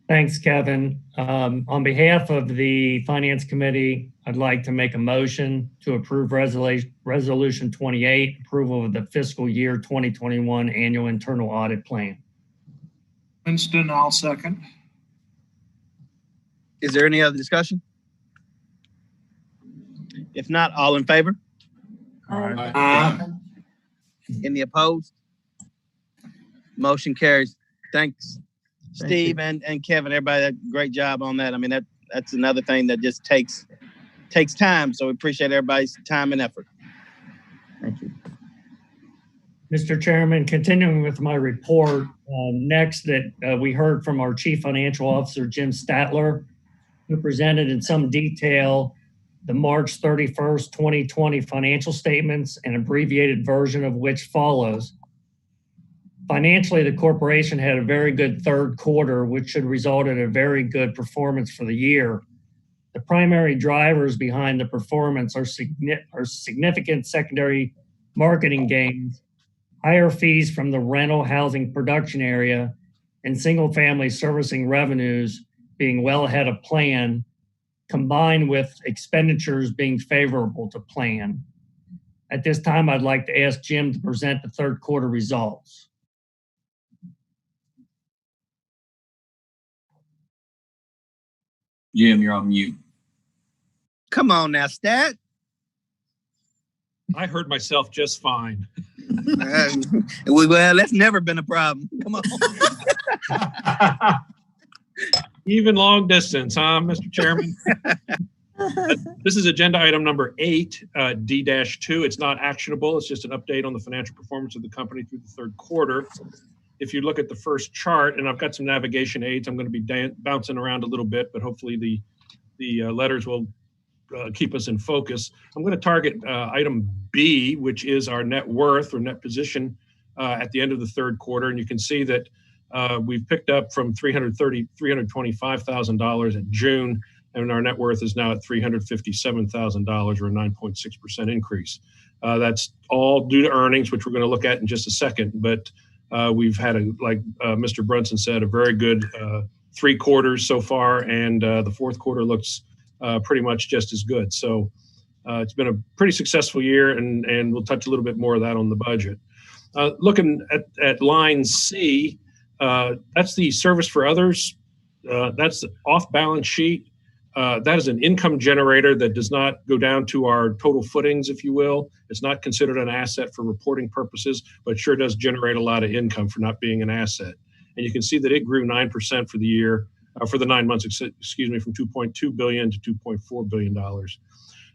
Thanks, Kevin. On behalf of the Finance Committee, I'd like to make a motion to approve Resolution 28, approval of the fiscal year 2021 annual internal audit plan. Winston, I'll second. Is there any other discussion? If not, all in favor? Any opposed? Motion carries. Thanks, Steve and Kevin, everybody, great job on that. I mean, that's another thing that just takes time. So we appreciate everybody's time and effort. Thank you. Mr. Chairman, continuing with my report, next that we heard from our Chief Financial Officer, Jim Statler, who presented in some detail the March 31st, 2020 financial statements, an abbreviated version of which follows. Financially, the corporation had a very good third quarter, which should result in a very good performance for the year. The primary drivers behind the performance are significant secondary marketing gains, higher fees from the rental housing production area, and single-family servicing revenues being well ahead of plan, combined with expenditures being favorable to plan. At this time, I'd like to ask Jim to present the third quarter results. Jim, you're on mute. Come on now, Stat. I heard myself just fine. Well, that's never been a problem. Come on. Even long distance, huh, Mr. Chairman? This is agenda item number 8, D-2. It's not actionable. It's just an update on the financial performance of the company through the third quarter. If you look at the first chart, and I've got some navigation aids, I'm going to be bouncing around a little bit, but hopefully the letters will keep us in focus. I'm going to target item B, which is our net worth or net position at the end of the third quarter. And you can see that we've picked up from $325,000 in June, and our net worth is now at $357,000, or a 9.6% increase. That's all due to earnings, which we're going to look at in just a second. But we've had, like Mr. Brunson said, a very good 3 quarters so far, and the fourth quarter looks pretty much just as good. So it's been a pretty successful year, and we'll touch a little bit more of that on the budget. Looking at line C, that's the service for others. That's off balance sheet. That is an income generator that does not go down to our total footings, if you will. It's not considered an asset for reporting purposes, but sure does generate a lot of income for not being an asset. And you can see that it grew 9% for the year, for the 9 months, excuse me, from $2.2 billion to $2.4 billion.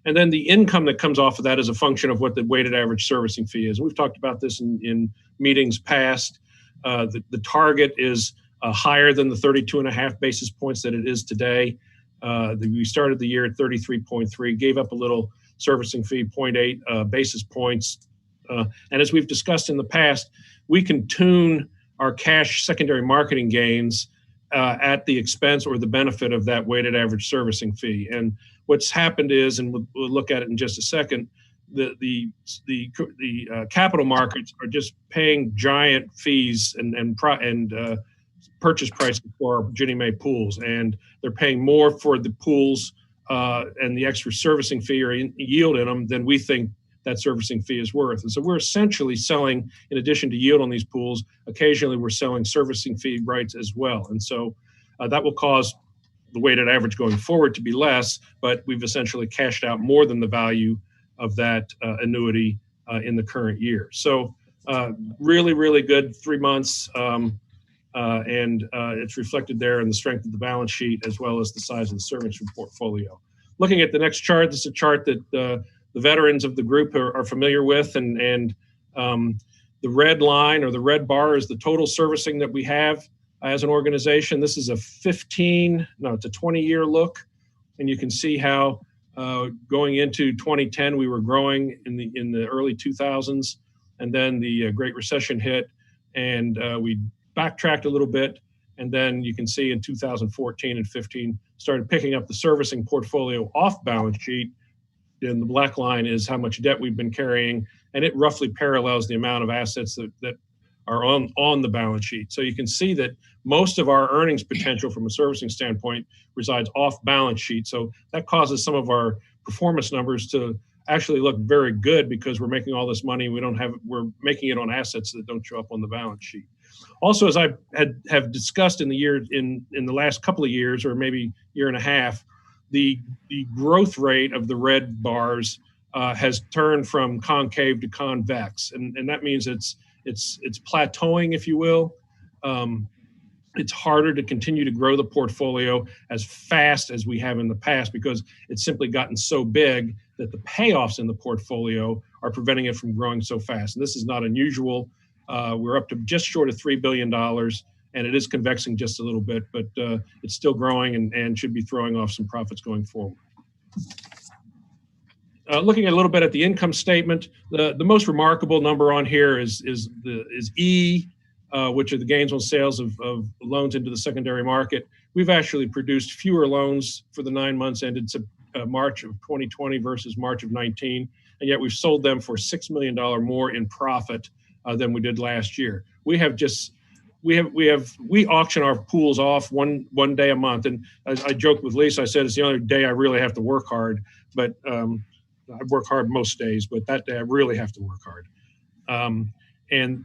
And then the income that comes off of that is a function of what the weighted average servicing fee is. We've talked about this in meetings past. The target is higher than the 32.5 basis points that it is today. We started the year at 33.3, gave up a little servicing fee, 0.8 basis points. And as we've discussed in the past, we can tune our cash secondary marketing gains at the expense or the benefit of that weighted average servicing fee. And what's happened is, and we'll look at it in just a second, the capital markets are just paying giant fees and purchase prices for our Ginnie Mae pools, and they're paying more for the pools and the extra servicing fee or yield in them than we think that servicing fee is worth. And so we're essentially selling, in addition to yield on these pools, occasionally we're selling servicing fee rights as well. And so that will cause the weighted average going forward to be less, but we've essentially cashed out more than the value of that annuity in the current year. So really, really good 3 months. And it's reflected there in the strength of the balance sheet as well as the size of the servicing portfolio. Looking at the next chart, this is a chart that the veterans of the group are familiar with, and the The red line or the red bar is the total servicing that we have as an organization. This is it's a 20-year look. And you can see how going into 2010, we were growing in the early 2000s. And then the Great Recession hit and we backtracked a little bit. And then you can see in 2014 and 15, started picking up the servicing portfolio off balance sheet. And the black line is how much debt we've been carrying. And it roughly parallels the amount of assets that are on the balance sheet. So you can see that most of our earnings potential from a servicing standpoint resides off balance sheet. So that causes some of our performance numbers to actually look very good because we're making all this money. We're making it on assets that don't show up on the balance sheet. Also, as I have discussed in the last couple of years, or maybe year and a half, the growth rate of the red bars has turned from concave to convex, and that means it's plateauing, if you will. It's harder to continue to grow the portfolio as fast as we have in the past because it's simply gotten so big that the payoffs in the portfolio are preventing it from growing so fast. And this is not unusual. We're up to just short of $3 billion, and it is convexing just a little bit, but it's still growing and should be throwing off some profits going forward. Looking a little bit at the income statement, the most remarkable number on here is E, which are the gains on sales of loans into the secondary market. We've actually produced fewer loans for the 9 months ended March of 2020 versus March of 19, and yet we've sold them for $6 million more in profit than we did last year. We auction our pools off one day a month, and I joked with Lisa. I said it's the only day I really have to work hard, but I work hard most days, but that day I really have to work hard. And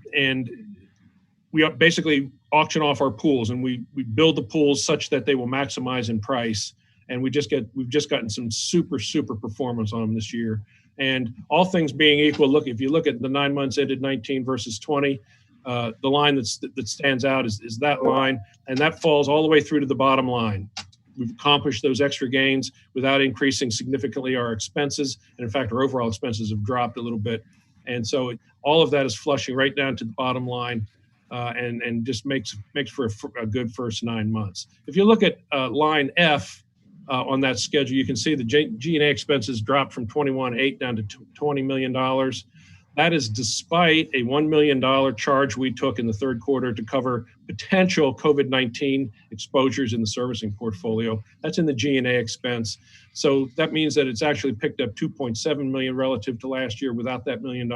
we basically auction off our pools, and we build the pools such that they will maximize in price. And we've just gotten some super performance on them this year. And all things being equal, if you look at the 9 months ended 19 versus 20, the line that stands out is that line, and that falls all the way through to the bottom line. We've accomplished those extra gains without increasing significantly our expenses. And in fact, our overall expenses have dropped a little bit. And so all of that is flushing right down to the bottom line and just makes for a good first 9 months. If you look at line F on that schedule, you can see the G&A expenses dropped from 21.8 down to $20 million. That is despite a $1 million charge we took in the third quarter to cover potential COVID-19 exposures in the servicing portfolio. That's in the G&A expense. So that means that it's actually picked up $2.7 million relative to last year without that $1 million.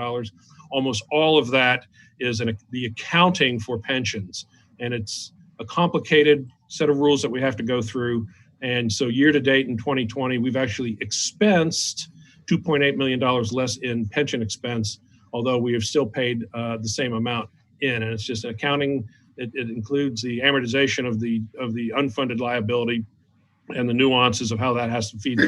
Almost all of that is the accounting for pensions. And it's a complicated set of rules that we have to go through. And so year to date in 2020, we've actually expensed $2.8 million less in pension expense, although we have still paid the same amount in. And it's just accounting. It includes the amortization of the unfunded liability and the nuances of how that has to feed.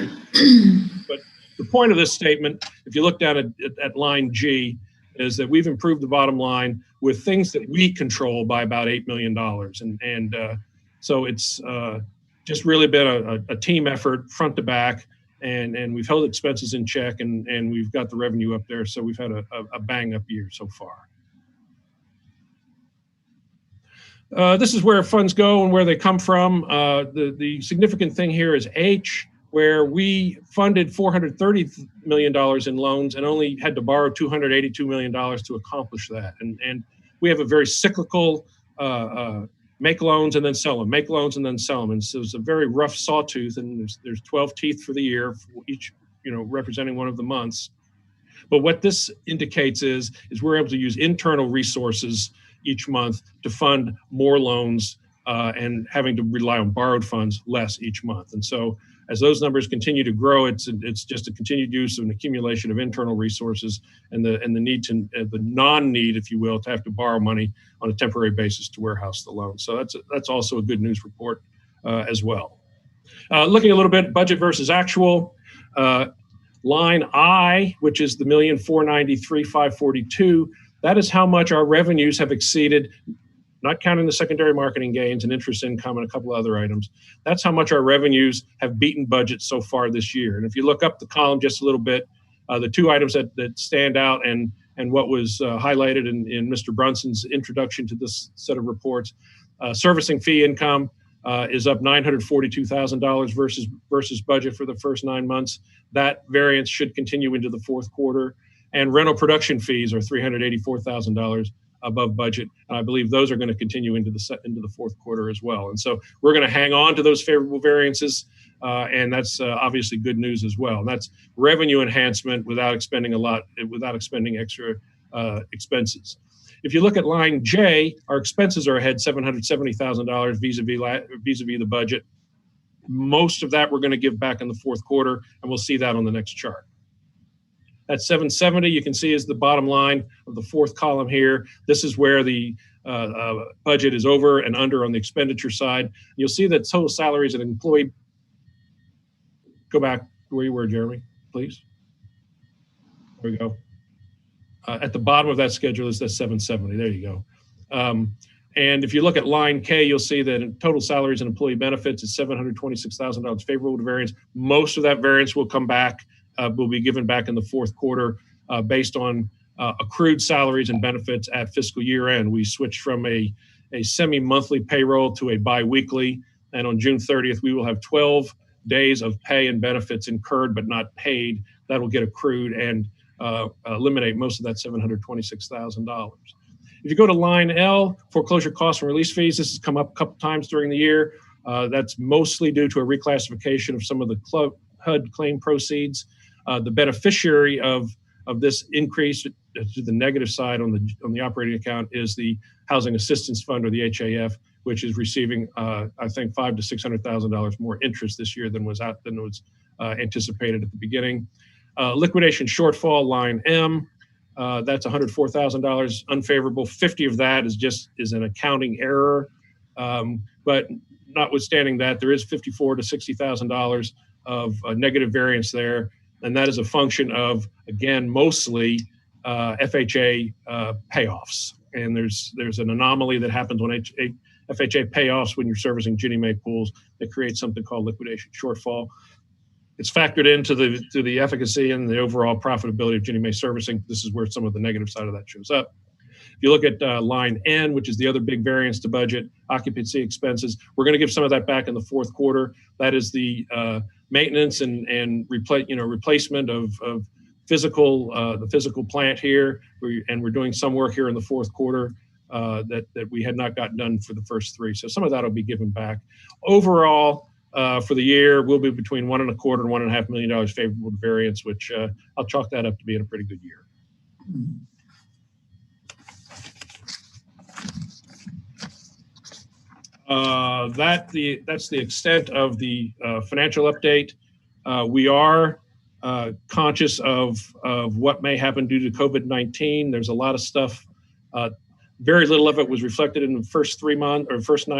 But the point of this statement, if you look down at line G, is that we've improved the bottom line with things that we control by about $8 million. And so it's just really been a team effort front to back. And we've held expenses in check and we've got the revenue up there. So we've had a bang up year so far. This is where funds go and where they come from. The significant thing here is H, where we funded $430 million in loans and only had to borrow $282 million to accomplish that. And we have a very cyclical make loans and then sell them, make loans and then sell them. And so it's a very rough sawtooth, and there's 12 teeth for the year, for each, representing one of the months. But what this indicates is we're able to use internal resources each month to fund more loans and having to rely on borrowed funds less each month. And so as those numbers continue to grow, it's just a continued use of an accumulation of internal resources and the need to the non-need, if you will, to have to borrow money on a temporary basis to warehouse the loan. So that's also a good news report as well. Looking a little bit budget versus actual, line I, which is the $1,493,542, that is how much our revenues have exceeded, not counting the secondary marketing gains and interest income and a couple of other items. That's how much our revenues have beaten budget so far this year. And if you look up the column just a little bit, the two items that stand out and and what was highlighted in Mr. Brunson's introduction to this set of reports. Servicing fee income is up $942,000 versus budget for the first 9 months. That variance should continue into the fourth quarter. And rental production fees are $384,000 above budget. And I believe those are going to continue into the fourth quarter as well. And so we're going to hang on to those favorable variances. And that's obviously good news as well. And that's revenue enhancement without expending extra expenses. If you look at line J, our expenses are ahead $770,000 vis-a-vis the budget. Most of that we're going to give back in the fourth quarter, and we'll see that on the next chart. That 770 you can see is the bottom line of the fourth column here. This is where the budget is over and under on the expenditure side. You'll see that total salaries and employee. Go back to where you were, Jeremy, please. There we go. At the bottom of that schedule is that 770. There you go. And if you look at line K, you'll see that in total salaries and employee benefits is $726,000 favorable to variance. Most of that variance will come back, will be given back in the fourth quarter based on accrued salaries and benefits at fiscal year end. We switched from a semi-monthly payroll to a bi-weekly, and on June 30th, we will have 12 days of pay and benefits incurred but not paid. That will get accrued and eliminate most of that $726,000. If you go to line L, foreclosure costs and release fees, this has come up a couple times during the year. That's mostly due to a reclassification of some of the HUD claim proceeds. The beneficiary of this increase to the negative side on the operating account is the Housing Assistance Fund, or the HAF, which is receiving, I think, $500,000 to $600,000 more interest this year than was anticipated at the beginning. Liquidation shortfall, line M, that's $104,000 unfavorable. 50 of that is an accounting error, but notwithstanding that, there is $54,000 to $60,000 of negative variance there, and that is a function of, again, mostly FHA payoffs. And there's an anomaly that happens when FHA payoffs when you're servicing Ginnie Mae pools that creates something called liquidation shortfall. It's factored into the efficacy and the overall profitability of Ginnie Mae servicing. This is where some of the negative side of that shows up. If you look at line N, which is the other big variance to budget, occupancy expenses, we're going to give some of that back in the fourth quarter. That is the maintenance and replacement of the physical plant here, and we're doing some work here in the fourth quarter that we had not gotten done for the first three. So some of that will be given back. Overall, for the year, we'll be between $1.25 and $1.5 million favorable to variance, which I'll chalk that up to being a pretty good year. That's the extent of the financial update. We are conscious of what may happen due to COVID-19. There's a lot of stuff. Very little of it was reflected in the first 9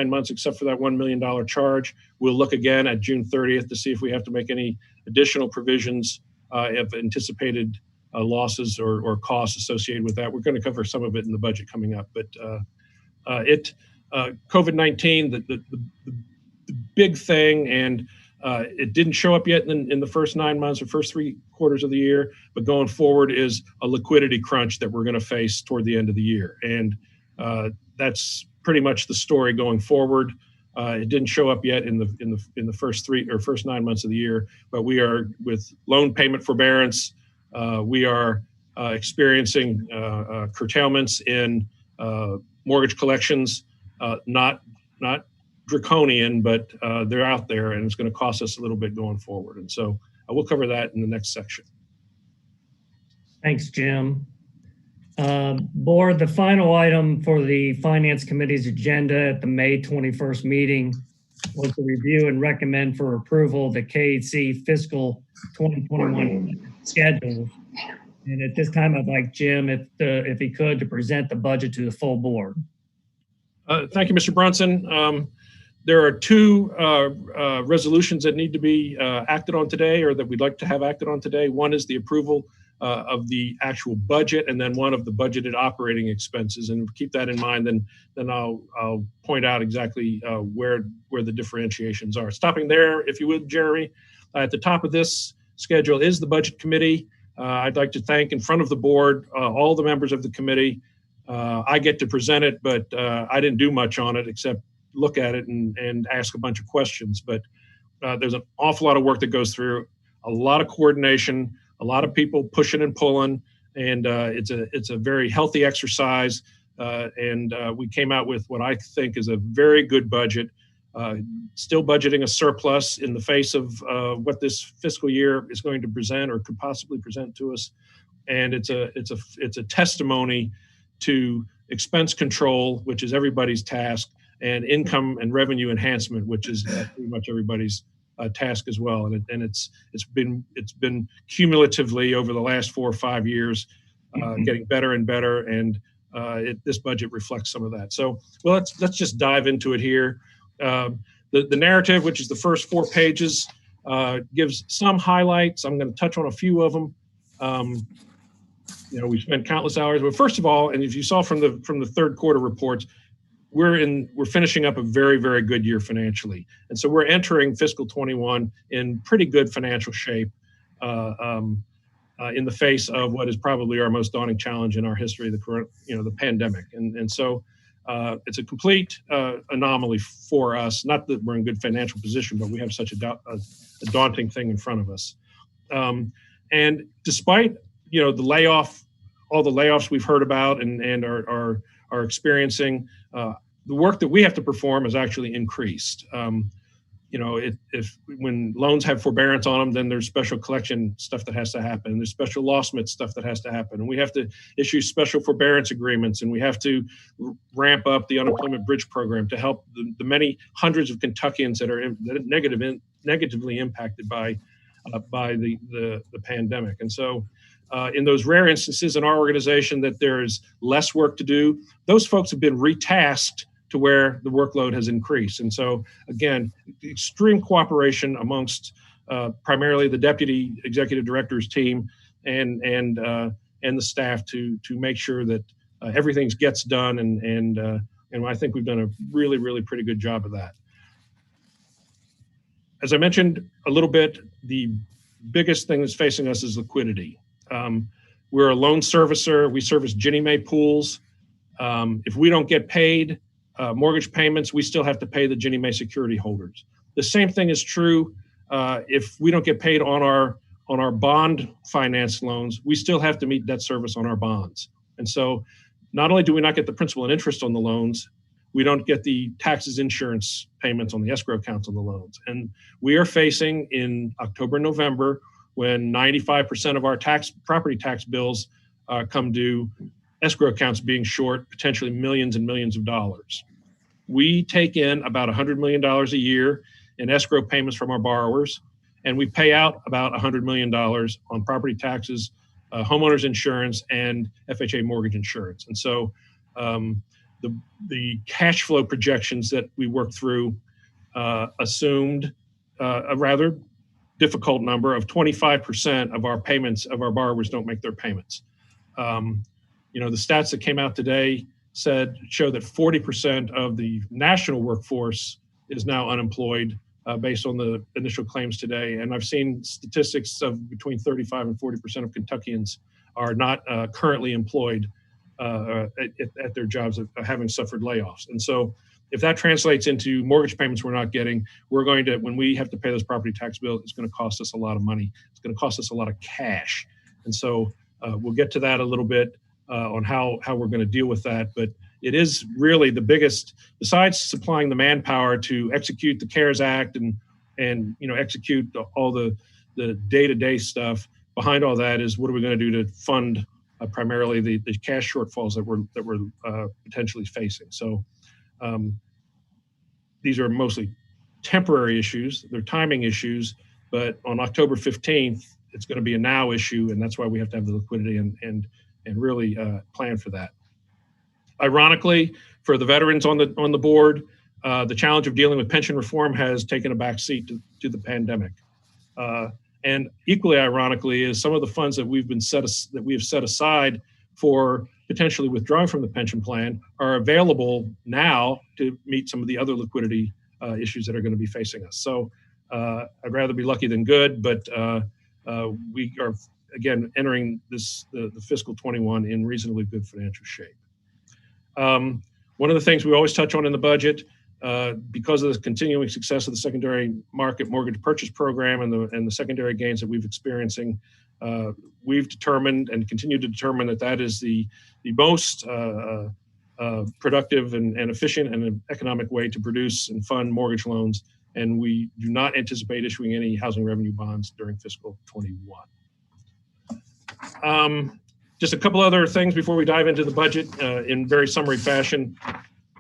months, except for that $1 million charge. We'll look again at June 30th to see if we have to make any additional provisions of anticipated losses or costs associated with that. We're going to cover some of it in the budget coming up, but COVID-19, the big thing, and it didn't show up yet in the first 9 months or first 3 quarters of the year, but going forward is a liquidity crunch that we're going to face toward the end of the year. And that's pretty much the story going forward. It didn't show up yet in the first 9 months of the year, but we are with loan payment forbearance. We are experiencing curtailments in mortgage collections, not draconian, but they're out there, and it's going to cost us a little bit going forward. And so we'll cover that in the next section. Thanks, Jim. Board, the final item for the Finance Committee's agenda at the May 21st meeting was to review and recommend for approval the KHC fiscal 2021 schedule. And at this time, I'd like Jim, if he could, to present the budget to the full board. Thank you, Mr. Brunson. There are 2 resolutions that need to be acted on today, or that we'd like to have acted on today. One is the approval of the actual budget, and then one of the budgeted operating expenses. And keep that in mind, then I'll point out exactly where the differentiations are. Stopping there, if you would, Jeremy, at the top of this schedule is the Budget Committee. I'd like to thank in front of the board all the members of the committee. I get to present it, but I didn't do much on it except look at it and ask a bunch of questions. But there's an awful lot of work that goes through, a lot of coordination, a lot of people pushing and pulling, and it's a very healthy exercise. And we came out with what I think is a very good budget. Still budgeting a surplus in the face of what this fiscal year is going to present or could possibly present to us, and it's a testimony to expense control, which is everybody's task, and income and revenue enhancement, which is pretty much everybody's task as well. And it's been cumulatively over the last 4 or 5 years getting better and better, and this budget reflects some of that. So, well, let's just dive into it here. The narrative, which is the first 4 pages, gives some highlights. I'm going to touch on a few of them. We spent countless hours. But first of all, and if you saw from the third quarter reports, we're finishing up a very, very good year financially, and so we're entering fiscal 21 in pretty good financial shape. In the face of what is probably our most daunting challenge in our history, the pandemic, and so. It's a complete anomaly for us. Not that we're in good financial position, but we have such a daunting thing in front of us. And despite all the layoffs we've heard about and are experiencing, the work that we have to perform has actually increased. When loans have forbearance on them, then there's special collection stuff that has to happen. There's special lawsuit stuff that has to happen. And we have to issue special forbearance agreements, and we have to ramp up the unemployment bridge program to help the many hundreds of Kentuckians that are negatively impacted by the pandemic. And so in those rare instances in our organization that there's less work to do, those folks have been retasked to where the workload has increased. And so, again, extreme cooperation amongst primarily the deputy executive director's team and the staff to make sure that everything gets done. And I think we've done a really, really pretty good job of that. As I mentioned a little bit, the biggest thing that's facing us is liquidity. We're a loan servicer. We service Ginnie Mae pools. If we don't get paid mortgage payments, we still have to pay the Ginnie Mae security holders. The same thing is true if we don't get paid on our bond finance loans, we still have to meet debt service on our bonds. And so not only do we not get the principal and interest on the loans, we don't get the taxes, insurance payments on the escrow accounts on the loans. And we are facing in October, November, when 95% of our property tax bills come due, escrow accounts being short, potentially millions and millions of dollars. We take in about $100 million a year in escrow payments from our borrowers, and we pay out about $100 million on property taxes, homeowners insurance, and FHA mortgage insurance. And so the cash flow projections that we worked through assumed a rather difficult number of 25% of our payments, of our borrowers don't make their payments. The stats that came out today show that 40% of the national workforce is now unemployed based on the initial claims today. And I've seen statistics of between 35 and 40% of Kentuckians are not currently employed at their jobs, having suffered layoffs. And so if that translates into mortgage payments we're not getting, when we have to pay those property tax bills, it's going to cost us a lot of money. It's going to cost us a lot of cash. And so we'll get to that a little bit on how we're going to deal with that. But it is really the biggest, besides supplying the manpower to execute the CARES Act and execute all the day-to-day stuff. Behind all that is what are we going to do to fund primarily the cash shortfalls that we're potentially facing. So these are mostly temporary issues. They're timing issues, but on October 15th, it's going to be a now issue, and that's why we have to have the liquidity and really plan for that. Ironically, for the veterans on the board, the challenge of dealing with pension reform has taken a back seat to the pandemic. And equally ironically is some of the funds that we have set aside for potentially withdrawing from the pension plan are available now to meet some of the other liquidity issues that are going to be facing us. So I'd rather be lucky than good, but we are, again, entering the fiscal 21 in reasonably good financial shape. One of the things we always touch on in the budget, because of the continuing success of the secondary market mortgage purchase program and the secondary gains that we've experiencing, we've determined and continue to determine that is the most productive and efficient and economic way to produce and fund mortgage loans. And we do not anticipate issuing any housing revenue bonds during fiscal 21. Just a couple other things before we dive into the budget in very summary fashion.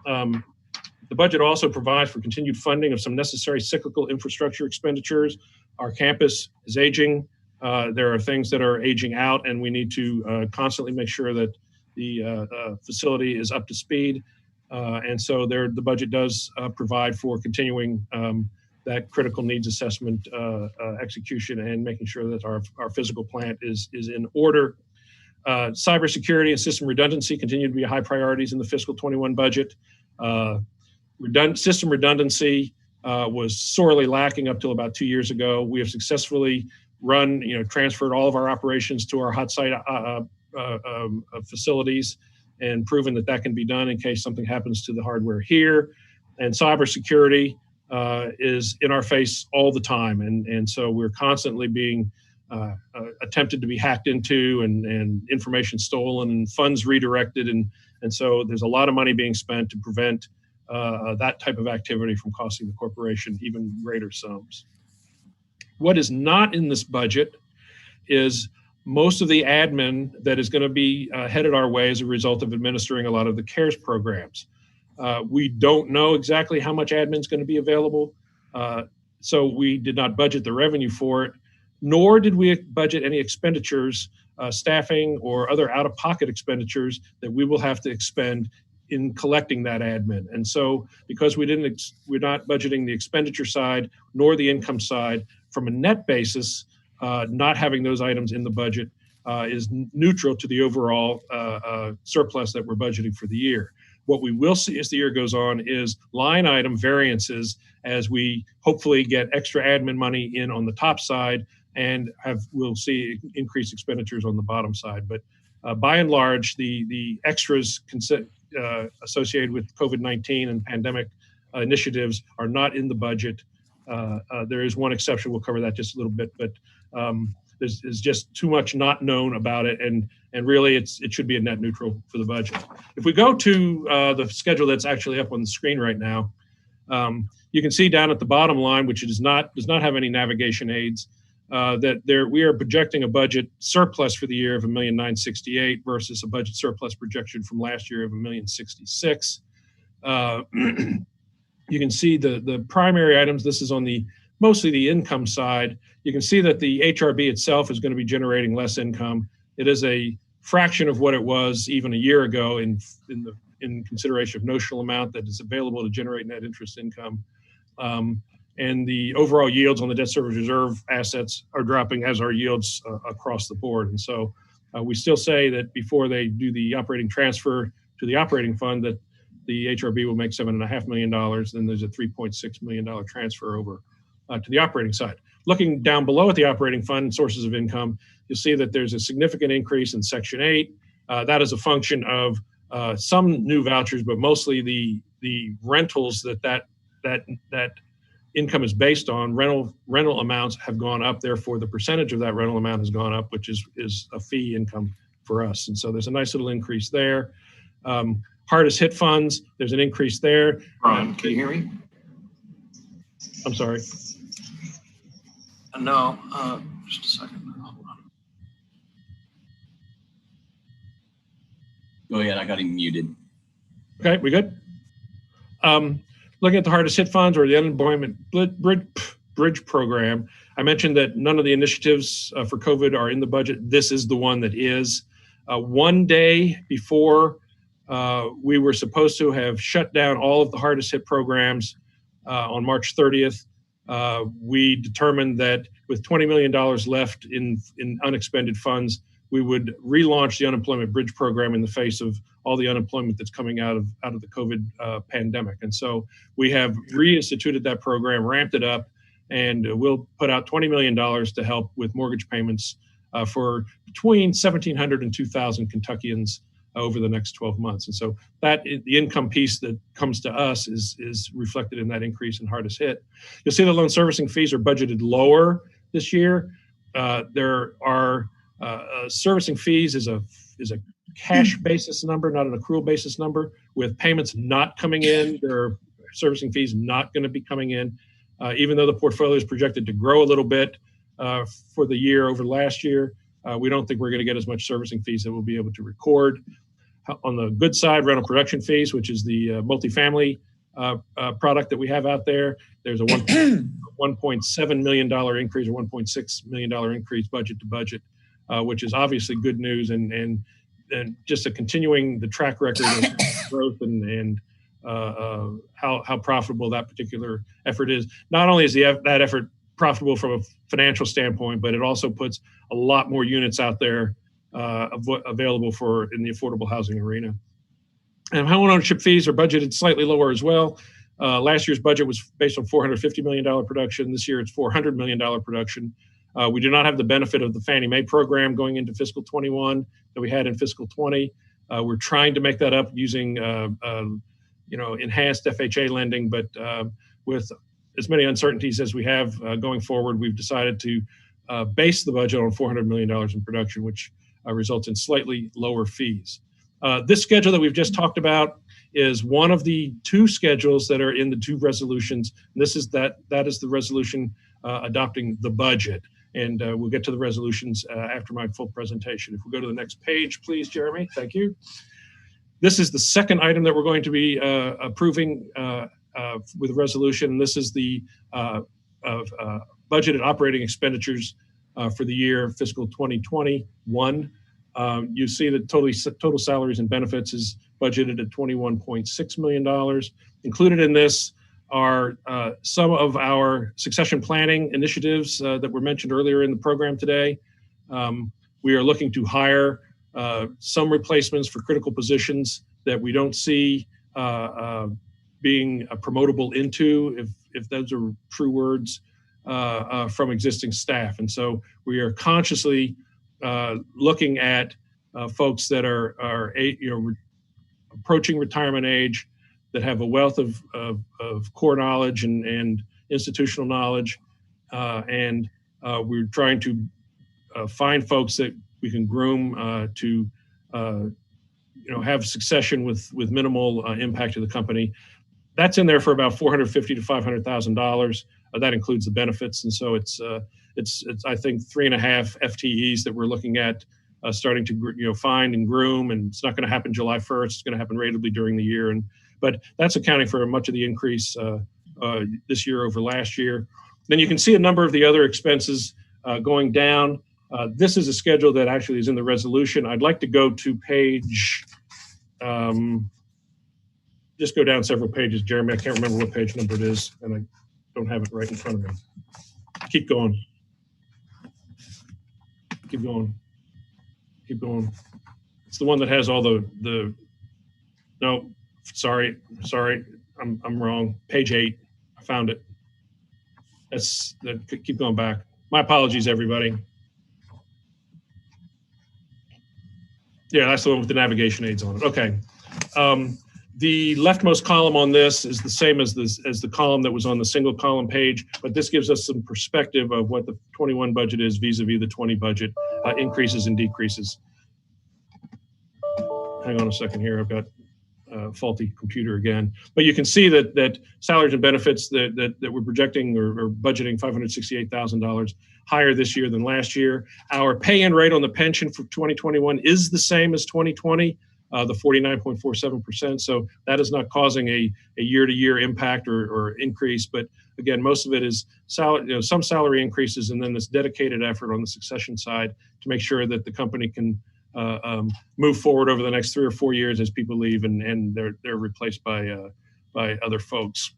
The budget also provides for continued funding of some necessary cyclical infrastructure expenditures. Our campus is aging. There are things that are aging out, and we need to constantly make sure that the facility is up to speed. And so the budget does provide for continuing that critical needs assessment execution and making sure that our physical plant is in order. Cybersecurity and system redundancy continue to be high priorities in the fiscal 21 budget. System redundancy was sorely lacking up till about 2 years ago. We have successfully transferred all of our operations to our hot site facilities and proven that can be done in case something happens to the hardware here. And cybersecurity is in our face all the time. And so we're constantly being attempted to be hacked into and information stolen and funds redirected. And so there's a lot of money being spent to prevent that type of activity from costing the corporation even greater sums. What is not in this budget is most of the admin that is going to be headed our way as a result of administering a lot of the CARES programs. We don't know exactly how much admin is going to be available, so we did not budget the revenue for it, nor did we budget any expenditures, staffing or other out-of-pocket expenditures that we will have to expend in collecting that admin. And so because we're not budgeting the expenditure side nor the income side, from a net basis, not having those items in the budget is neutral to the overall surplus that we're budgeting for the year. What we will see as the year goes on is line item variances as we hopefully get extra admin money in on the top side and we'll see increased expenditures on the bottom side. But by and large, the extras associated with COVID-19 and pandemic initiatives are not in the budget. There is one exception. We'll cover that just a little bit, but there's just too much not known about it, and really it should be a net neutral for the budget. If we go to the schedule that's actually up on the screen right now, you can see down at the bottom line, which does not have any navigation aids, that we are projecting a budget surplus for the year of $1,968,000 versus a budget surplus projection from last year of $1,066,000. You can see the primary items. This is on mostly the income side. You can see that the HRB itself is going to be generating less income. It is a fraction of what it was even a year ago in consideration of notional amount that is available to generate net interest income. And the overall yields on the debt service reserve assets are dropping as are yields across the board. And so we still say that before they do the operating transfer to the operating fund that the HRB will make $7.5 million. Then there's a $3.6 million transfer over to the operating side. Looking down below at the operating fund sources of income, you'll see that there's a significant increase in Section 8. That is a function of some new vouchers, but mostly the rentals that income is based on. Rental amounts have gone up, therefore the percentage of that rental amount has gone up, which is a fee income for us. And so there's a nice little increase there. Hardest hit funds, there's an increase there. Ron, can you hear me? I'm sorry. No, just a second. Hold on. Go ahead, I got him muted. Okay, we good? Looking at the hardest hit funds or the unemployment bridge program, I mentioned that none of the initiatives for COVID are in the budget. This is the one that is. One day before we were supposed to have shut down all of the hardest hit programs on March 30th. We determined that with $20 million left in unexpended funds, we would relaunch the unemployment bridge program in the face of all the unemployment that's coming out of the COVID pandemic. And so we have reinstituted that program, ramped it up. and we'll put out $20 million to help with mortgage payments for between 1,700 and 2,000 Kentuckians over the next 12 months. And so that the income piece that comes to us is reflected in that increase in hardest hit. You'll see the loan servicing fees are budgeted lower this year. There are servicing fees is a cash basis number, not an accrual basis number, with payments not coming in. There are servicing fees not going to be coming in, even though the portfolio is projected to grow a little bit for the year over last year. We don't think we're going to get as much servicing fees that we'll be able to record. On the good side, rental production fees, which is the multifamily product that we have out there, there's a $1.7 million increase or $1.6 million increase budget to budget, which is obviously good news and just a continuing the track record of growth and how profitable that particular effort is. Not only is that effort profitable from a financial standpoint, but it also puts a lot more units out there available for in the affordable housing arena. And home ownership fees are budgeted slightly lower as well. Last year's budget was based on $450 million production. This year it's $400 million production. We do not have the benefit of the Fannie Mae program going into fiscal 21 that we had in fiscal 20. We're trying to make that up using enhanced FHA lending, but with as many uncertainties as we have going forward, we've decided to base the budget on $400 million in production, which results in slightly lower fees. This schedule that we've just talked about is one of the two schedules that are in the two resolutions. And this is that is the resolution adopting the budget. And we'll get to the resolutions after my full presentation. If we go to the next page, please, Jeremy. Thank you. This is the second item that we're going to be approving with a resolution. This is the budgeted operating expenditures for the year fiscal 2021. You see that total salaries and benefits is budgeted at $21.6 million. Included in this are some of our succession planning initiatives that were mentioned earlier in the program today. We are looking to hire some replacements for critical positions that we don't see being promotable into, if those are true words, from existing staff. And so we are consciously looking at folks that are approaching retirement age, that have a wealth of core knowledge and institutional knowledge, and we're trying to find folks that we can groom to have succession with minimal impact to the company. That's in there for about $450,000 to $500,000. That includes the benefits, and so it's I think 3.5 FTEs that we're looking at starting to find and groom, and it's not going to happen July 1st. It's going to happen ratably during the year, but that's accounting for much of the increase this year over last year. Then you can see a number of the other expenses going down. This is a schedule that actually is in the resolution. I'd like to go to page. Just go down several pages, Jeremy. I can't remember what page number it is, and I don't have it right in front of me. Keep going. Keep going. Keep going. It's the one that has all the. No, sorry, I'm wrong. Page 8. I found it. Keep going back. My apologies, everybody. Yeah, that's the one with the navigation aids on it. Okay. The leftmost column on this is the same as the column that was on the single column page, but this gives us some perspective of what the 21 budget is vis-a-vis the 20 budget, increases and decreases. Hang on a second here. I've got a faulty computer again. But you can see that salaries and benefits that we're projecting or budgeting $568,000 higher this year than last year. Our pay-in rate on the pension for 2021 is the same as 2020. The 49.47%. So that is not causing a year-to-year impact or increase. But again, most of it is some salary increases, and then this dedicated effort on the succession side to make sure that the company can move forward over the next 3 or 4 years as people leave and they're replaced by other folks.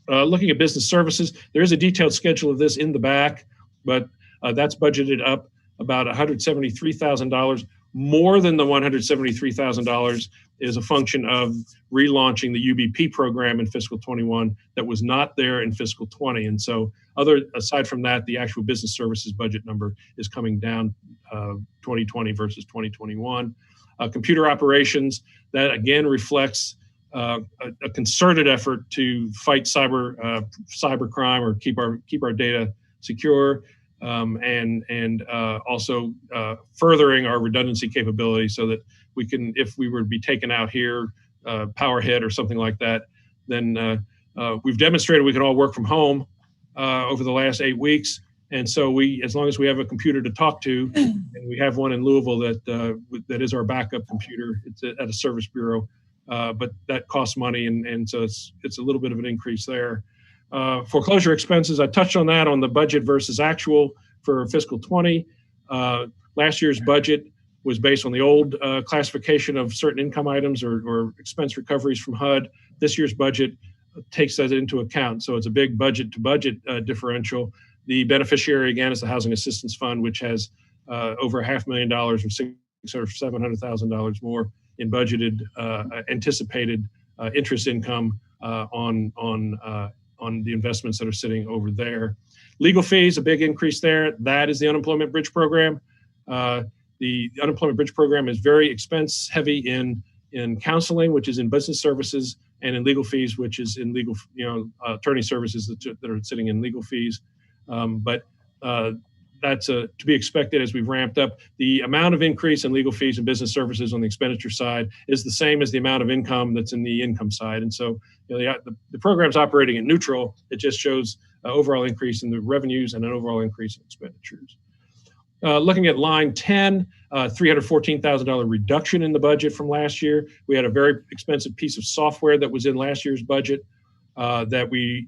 Looking at business services, there is a detailed schedule of this in the back, but that's budgeted up about $173,000. More than the $173,000 is a function of relaunching the UBP program in fiscal 21 that was not there in fiscal 20. And so aside from that, the actual business services budget number is coming down 2020 versus 2021. Computer operations, that again reflects a concerted effort to fight cyber crime or keep our data secure, and also furthering our redundancy capability so that we can, if we were to be taken out here, power hit or something like that, then we've demonstrated we can all work from home over the last 8 weeks. And so as long as we have a computer to talk to, and we have one in Louisville that is our backup computer, it's at a service bureau, but that costs money, and so it's a little bit of an increase there. Foreclosure expenses, I touched on that on the budget versus actual for fiscal 20. Last year's budget was based on the old classification of certain income items or expense recoveries from HUD. This year's budget takes that into account, so it's a big budget to budget differential. The beneficiary, again, is the Housing Assistance Fund, which has over $500,000 or $600,000 or $700,000 more in budgeted anticipated interest income on the investments that are sitting over there. Legal fees, a big increase there. That is the Unemployment Bridge Program. The Unemployment Bridge Program is very expense heavy in counseling, which is in business services, and in legal fees, which is in legal, attorney services that are sitting in legal fees. But that's to be expected as we've ramped up. The amount of increase in legal fees and business services on the expenditure side is the same as the amount of income that's in the income side. And so the program's operating at neutral. It just shows overall increase in the revenues and an overall increase in expenditures. Looking at line 10, $314,000 reduction in the budget from last year. We had a very expensive piece of software that was in last year's budget that we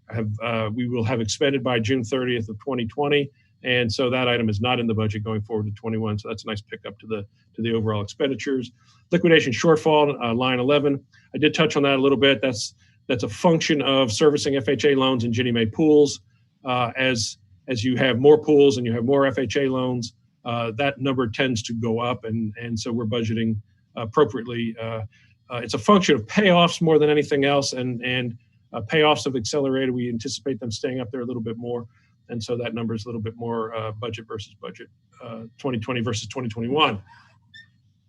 will have expended by June 30th of 2020. And so that item is not in the budget going forward to 21. So that's a nice pickup to the overall expenditures. Liquidation shortfall, line 11. I did touch on that a little bit. That's a function of servicing FHA loans and Ginnie Mae pools. As you have more pools and you have more FHA loans, that number tends to go up, and so we're budgeting appropriately. It's a function of payoffs more than anything else, and payoffs have accelerated. We anticipate them staying up there a little bit more, and so that number is a little bit more budget versus budget, 2020 versus 2021.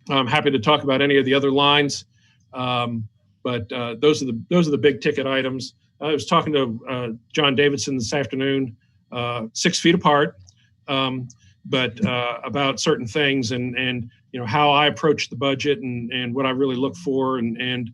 I'm happy to talk about any of the other lines, but those are the big ticket items. I was talking to John Davidson this afternoon, 6 feet apart, but about certain things and how I approach the budget and what I really look for, and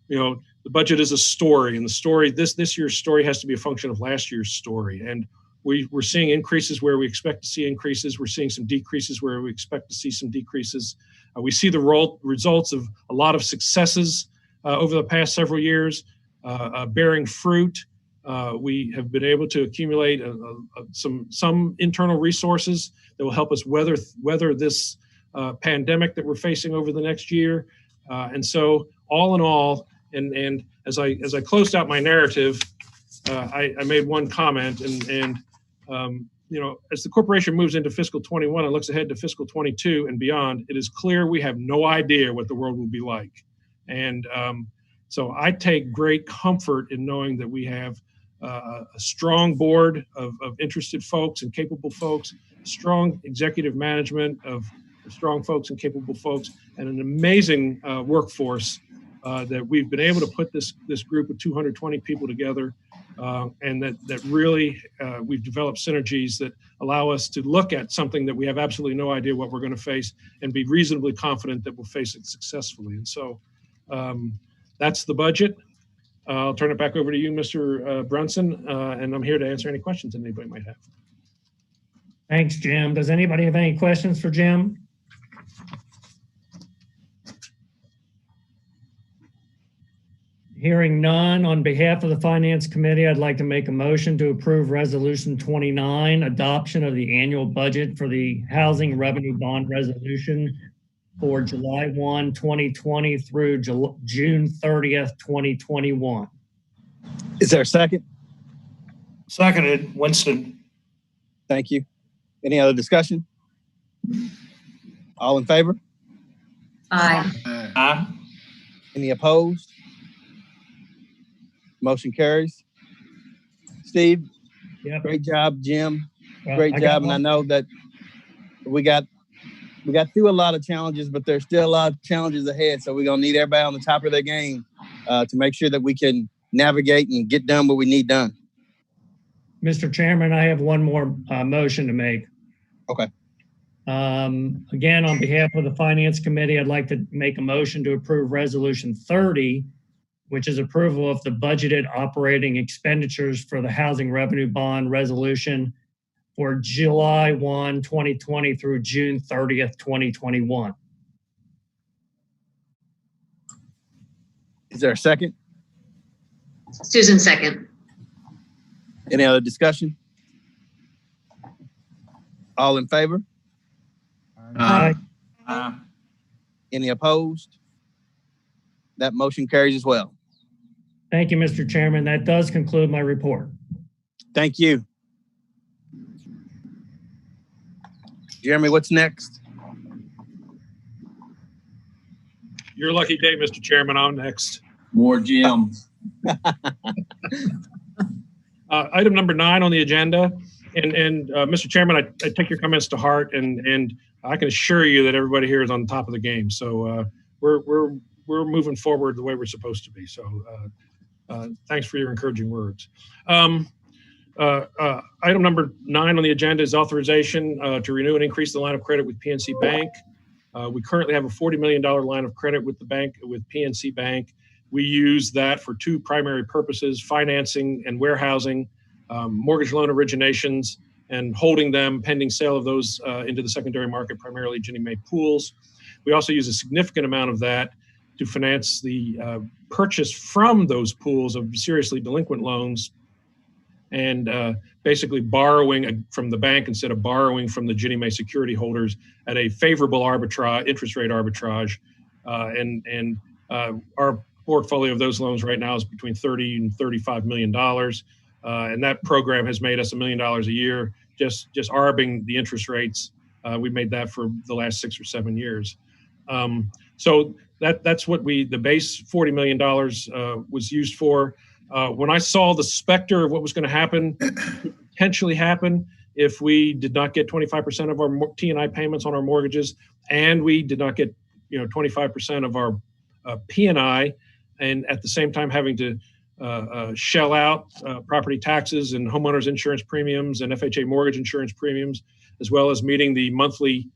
the budget is a story, and the story this year's story has to be a function of last year's story. And we're seeing increases where we expect to see increases. We're seeing some decreases where we expect to see some decreases. We see the results of a lot of successes over the past several years bearing fruit. We have been able to accumulate some internal resources that will help us weather this pandemic that we're facing over the next year. And so all in all, and as I closed out my narrative, I made one comment, and as the corporation moves into fiscal 21 and looks ahead to fiscal 22 and beyond, it is clear we have no idea what the world will be like. And so I take great comfort in knowing that we have a strong board of interested folks and capable folks, strong executive management of strong folks and capable folks, and an amazing workforce that we've been able to put this group of 220 people together, and that really we've developed synergies that allow us to look at something that we have absolutely no idea what we're going to face and be reasonably confident that we'll face it successfully. And so that's the budget. I'll turn it back over to you, Mr. Brunson, and I'm here to answer any questions that anybody might have. Thanks, Jim. Does anybody have any questions for Jim? Hearing none, on behalf of the Finance Committee, I'd like to make a motion to approve Resolution 29, adoption of the annual budget for the Housing Revenue Bond Resolution for July 1, 2020 through June 30th, 2021. Is there a second? Seconded, Winston. Thank you. Any other discussion? All in favor? Aye. Aye. Any opposed? Motion carries. Steve, Yep. great job. Jim, Well, great I got job. And I one. know that we got through a lot of challenges, but there's still a lot of challenges ahead. So we're gonna need everybody on the top of their game to make sure that we can navigate and get done what we need done. Mr. Chairman, I have one more motion to make. Okay. Again, on behalf of the Finance Committee, I'd like to make a motion to approve Resolution 30, which is approval of the budgeted operating expenditures for the Housing Revenue Bond Resolution for July 1, 2020 through June 30th, 2021. Is there a second? Susan, second. Any other discussion? All in favor? Aye. Any opposed? That motion carries as well. Thank you, Mr. Chairman. That does conclude my report. Thank you. Jeremy, what's next? Your lucky day, Mr. Chairman. I'm next. More Jim. Item number 9 on the agenda. And Mr. Chairman, I take your comments to heart, and I can assure you that everybody here is on top of the game. So we're moving forward the way we're supposed to be. So thanks for your encouraging words. Item number 9 on the agenda is authorization to renew and increase the line of credit with PNC Bank. We currently have a $40 million line of credit with the bank, with PNC Bank. We use that for 2 primary purposes: financing and warehousing, mortgage loan originations, and holding them pending sale of those into the secondary market, primarily Ginnie Mae pools. We also use a significant amount of that to finance the purchase from those pools of seriously delinquent loans, and basically borrowing from the bank instead of borrowing from the Ginnie Mae security holders at a favorable interest rate arbitrage. And our portfolio of those loans right now is between $30 and $35 million. And that program has made us $1 million a year, just arbing the interest rates. We made that for the last 6 or 7 years. So that's what the base $40 million was used for. When I saw the specter of what was going to happen, potentially happen, if we did not get 25% of our T&I payments on our mortgages, and we did not get 25% of our P&I, and at the same time having to shell out property taxes and homeowners insurance premiums and FHA mortgage insurance premiums, as well as meeting the monthly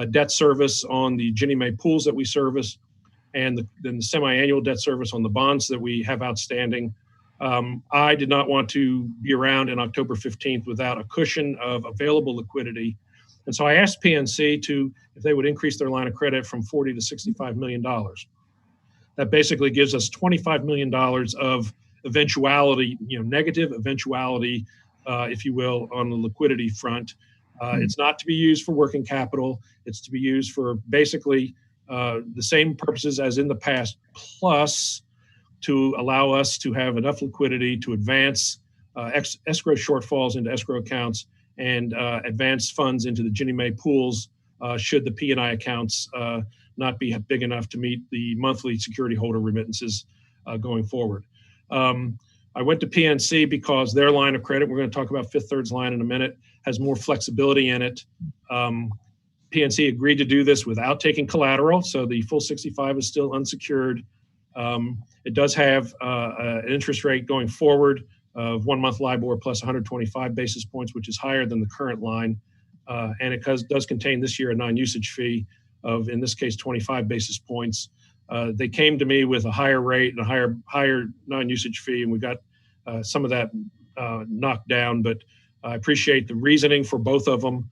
debt service on the Ginnie Mae pools that we service, and then the semi-annual debt service on the bonds that we have outstanding. I did not want to be around in October 15th without a cushion of available liquidity. And so I asked PNC if they would increase their line of credit from $40 to $65 million. That basically gives us $25 million of eventuality, negative eventuality, if you will, on the liquidity front. It's not to be used for working capital. It's to be used for basically the same purposes as in the past, plus to allow us to have enough liquidity to advance escrow shortfalls into escrow accounts and advance funds into the Ginnie Mae pools should the P&I accounts not be big enough to meet the monthly security holder remittances going forward. I went to PNC because their line of credit, we're going to talk about Fifth Third's line in a minute, has more flexibility in it. PNC agreed to do this without taking collateral, so the full 65 is still unsecured. It does have an interest rate going forward of 1-month LIBOR plus 125 basis points, which is higher than the current line. And it does contain this year a non-usage fee of, in this case, 25 basis points. They came to me with a higher rate and a higher non-usage fee, and we got some of that knocked down. But I appreciate the reasoning for both of them.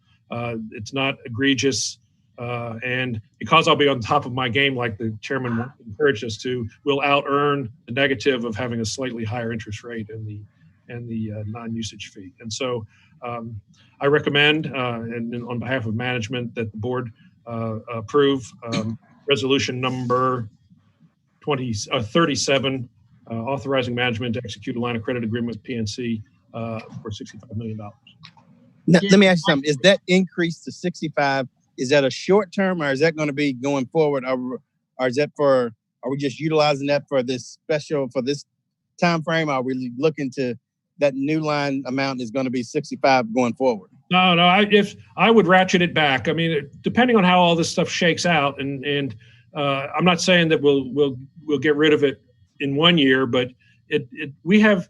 It's not egregious. And because I'll be on top of my game, like the chairman encouraged us to, we'll out-earn the negative of having a slightly higher interest rate and the non-usage fee. And so I recommend, and on behalf of management, that the board approve resolution number 37, authorizing management to execute a line of credit agreement with PNC for $65 million. Now, let me ask you something. Is that increase to 65? Is that a short term, or is that going to be going forward or are we just utilizing that for this time frame? Are we looking to that new line amount is going to be 65 going forward? No, I would ratchet it back. I mean, depending on how all this stuff shakes out, and I'm not saying that we'll get rid of it in 1 year, but we have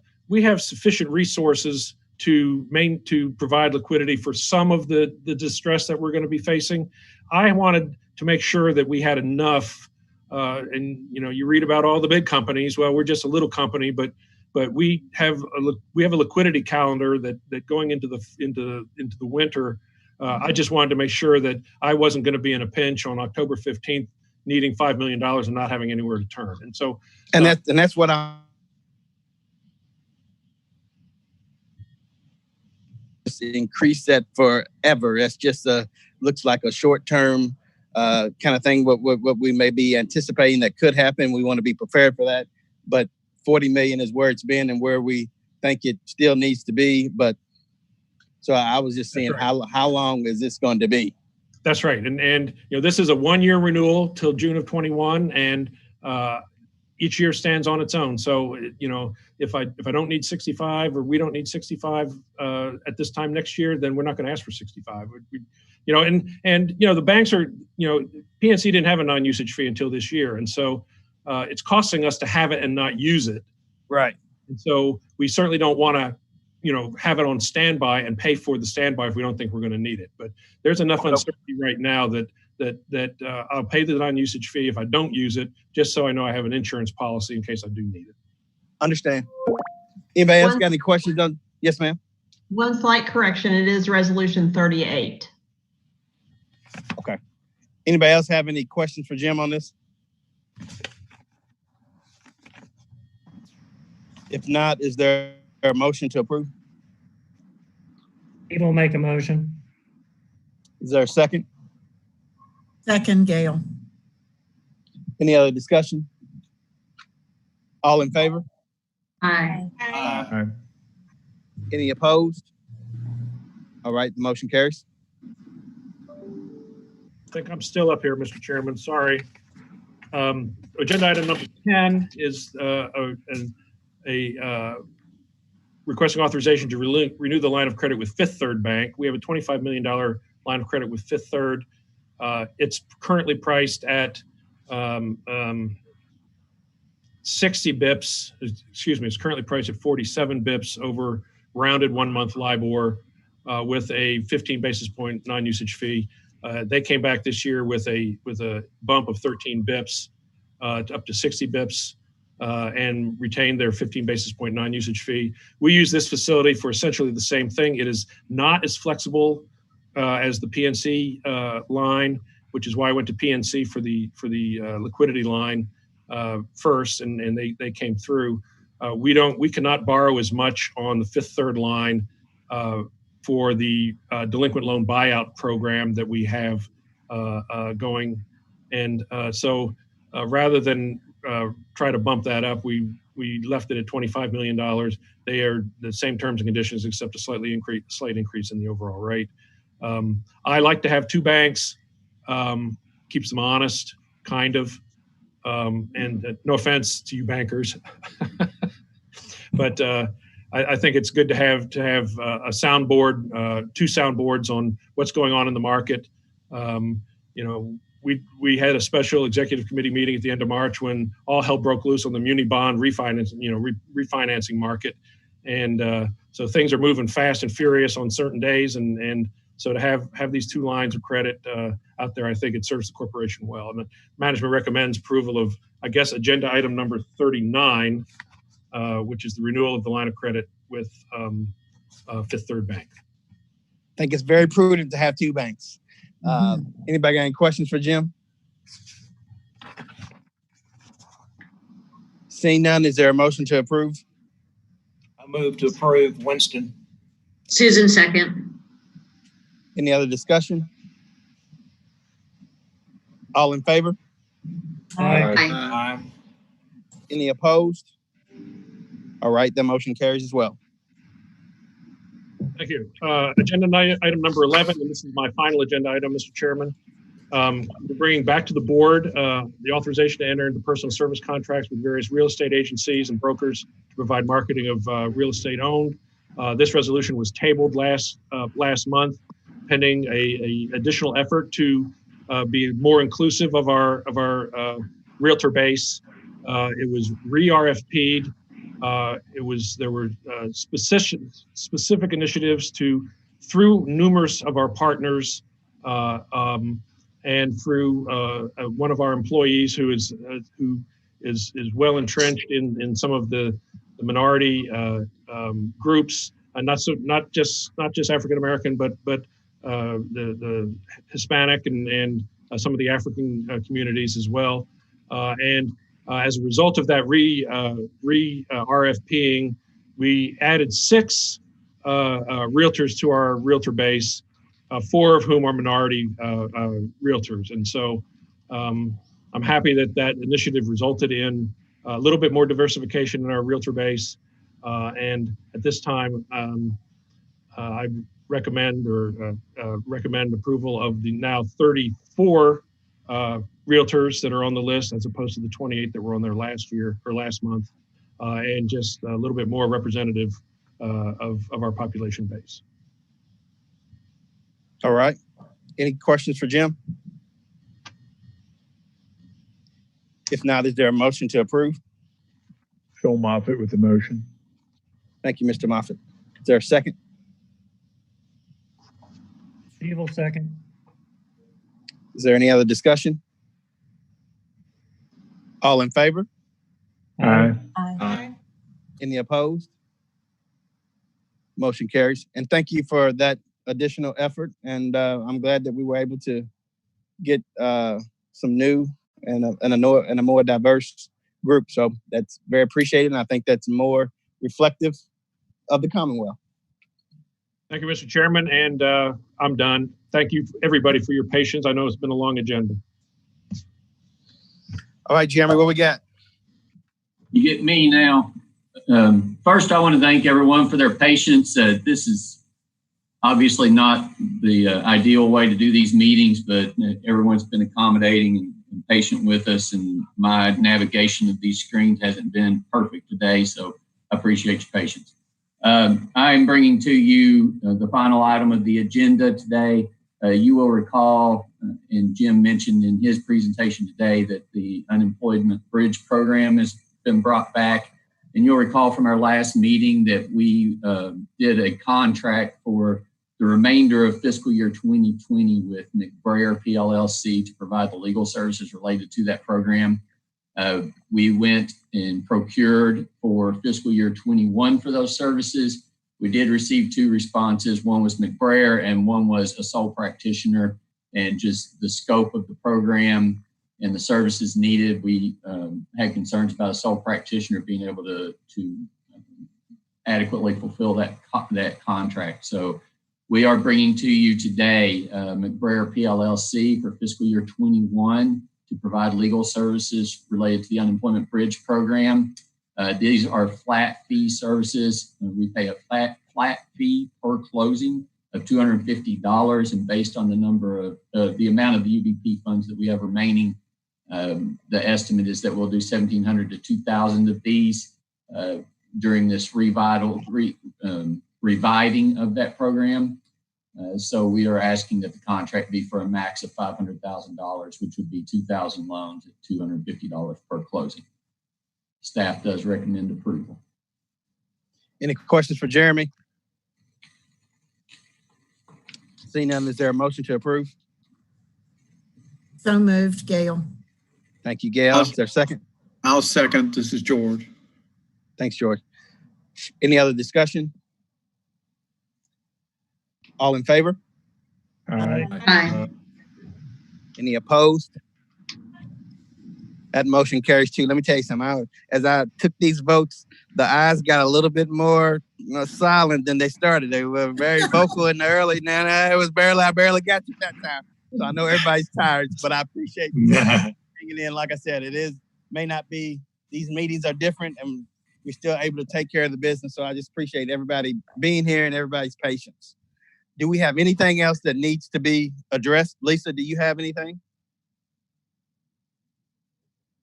sufficient resources to provide liquidity for some of the distress that we're going to be facing. I wanted to make sure that we had enough. And you read about all the big companies. Well, we're just a little company, but we have a liquidity calendar that going into the winter. I just wanted to make sure that I wasn't going to be in a pinch on October 15th, needing $5 million and not having anywhere to turn. And so, that's what I increase that forever. That's just looks like a short term kind of thing. What we may be anticipating that could happen. We want to be prepared for that, but 40 million is where it's been and where we think it still needs to be. But so I was just saying, right. How long is this going to be? That's right. And this is a 1 year renewal till June of 21, and each year stands on its own. So, if I don't need 65 or we don't need 65 at this time next year, then we're not going to ask for 65. The banks are, PNC didn't have a non-usage fee until this year. And so it's costing us to have it and not use it. Right. And so we certainly don't want to, have it on standby and pay for the standby if we don't think we're going to need it. But there's enough uncertainty right now that I'll pay the non-usage fee if I don't use it, just so I know I have an insurance policy in case I do need it. Understand. Anybody else got any questions on? Yes, ma'am. One slight correction. It is resolution 38. Okay. Anybody else have any questions for Jim on this? If not, is there a motion to approve? He will make a motion. Is there a second? Second, Gail. Any other discussion? All in favor? Aye. Aye. Any opposed? All right, the motion carries. I think I'm still up here, Mr. Chairman. Sorry. Agenda item number 10 is requesting authorization to renew the line of credit with Fifth Third Bank. We have a $25 million line of credit with Fifth Third. It's currently priced at 60 bips. Excuse me, it's currently priced at 47 bips over rounded 1 month LIBOR with a 15 basis point non-usage fee. They came back this year with a bump of 13 bips up to 60 bips. And retain their 15 basis point non-usage fee. We use this facility for essentially the same thing. It is not as flexible as the PNC line, which is why I went to PNC for the liquidity line first, and they came through. We cannot borrow as much on the Fifth Third line for the delinquent loan buyout program that we have going, and so rather than try to bump that up, we left it at $25 million. They are the same terms and conditions except a slight increase in the overall rate. I like to have two banks, keeps them honest, kind of, and no offense to you bankers, but I think it's good to have a soundboard, two soundboards on what's going on in the market. We had a special executive committee meeting at the end of March when all hell broke loose on the muni bond refinancing market, and so things are moving fast and furious on certain days, and so to have these two lines of credit out there, I think it serves the corporation well. And the management recommends approval of, I guess, agenda item number 39, which is the renewal of the line of credit with Fifth Third Bank. I think it's very prudent to have two banks. Anybody got any questions for Jim? Seeing none, is there a motion to approve? I move to approve. Winston. Susan, second. Any other discussion? All in favor? Aye. Aye. Any opposed? All right, that motion carries as well. Thank you. Agenda item number 11, and this is my final agenda item, Mr. Chairman. We're bringing back to the board the authorization to enter into personal service contracts with various real estate agencies and brokers to provide marketing of real estate owned. This resolution was tabled last month, pending a additional effort to be more inclusive of our realtor base. It was re-RFP'd. There were specific initiatives through numerous of our partners and through one of our employees who is well entrenched in some of the minority groups, not just African American, but the Hispanic and some of the African communities as well. As a result of that RFPing, we added 6 realtors to our realtor base, 4 of whom are minority realtors. And so I'm happy that initiative resulted in a little bit more diversification in our realtor base. And at this time, I recommend approval of the now 34 realtors that are on the list, as opposed to the 28 that were on there last month, and just a little bit more representative of our population base. All right. Any questions for Jim? If not, is there a motion to approve? Phil Moffitt with the motion. Thank you, Mr. Moffitt. Is there a second? Steve will second. Is there any other discussion? All in favor? Aye. Aye. Any opposed? Motion carries. And thank you for that additional effort. And I'm glad that we were able to get some new and a more diverse group. So that's very appreciated. And I think that's more reflective of the Commonwealth. Thank you, Mr. Chairman. And I'm done. Thank you, everybody, for your patience. I know it's been a long agenda. All right, Jeremy, what we got? You get me now. First, I want to thank everyone for their patience. This is obviously not the ideal way to do these meetings, but everyone's been accommodating and patient with us, and my navigation of these screens hasn't been perfect today, so I appreciate your patience. I am bringing to you the final item of the agenda today. You will recall, and Jim mentioned in his presentation today, that the unemployment bridge program has been brought back. And you'll recall from our last meeting that we did a contract for the remainder of fiscal year 2020 with McBrayer PLLC to provide the legal services related to that program. We went and procured for fiscal year 21 for those services. We did receive 2 responses. One was McBrayer and one was a sole practitioner, and just the scope of the program and the services needed. We had concerns about a sole practitioner being able to adequately fulfill that contract. So we are bringing to you today McBrayer PLLC for fiscal year 21 to provide legal services related to the unemployment bridge program. These are flat fee services. We pay a flat fee per closing of $250, and based on the number of the amount of the UBP funds that we have remaining, the estimate is that we'll do 1,700 to 2,000 of these during this reviving of that program. So we are asking that the contract be for a max of $500,000, which would be 2,000 loans at $250 per closing. Staff does recommend approval. Any questions for Jeremy? Seeing none, is there a motion to approve? So moved, Gail. Thank you, Gail. Is there a second? I'll second. This is George. Thanks, George. Any other discussion? All in favor? Aye. Aye. Any opposed? That motion carries too. Let me tell you something. As I took these votes, the ayes got a little bit more silent than they started. They were very vocal in the early. Now I barely got you that time. So I know everybody's tired, but I appreciate you hanging in. Like I said, may not be, these meetings are different and we're still able to take care of the business. So I just appreciate everybody being here and everybody's patience. do we have anything else that needs to be addressed? Lisa, do you have anything?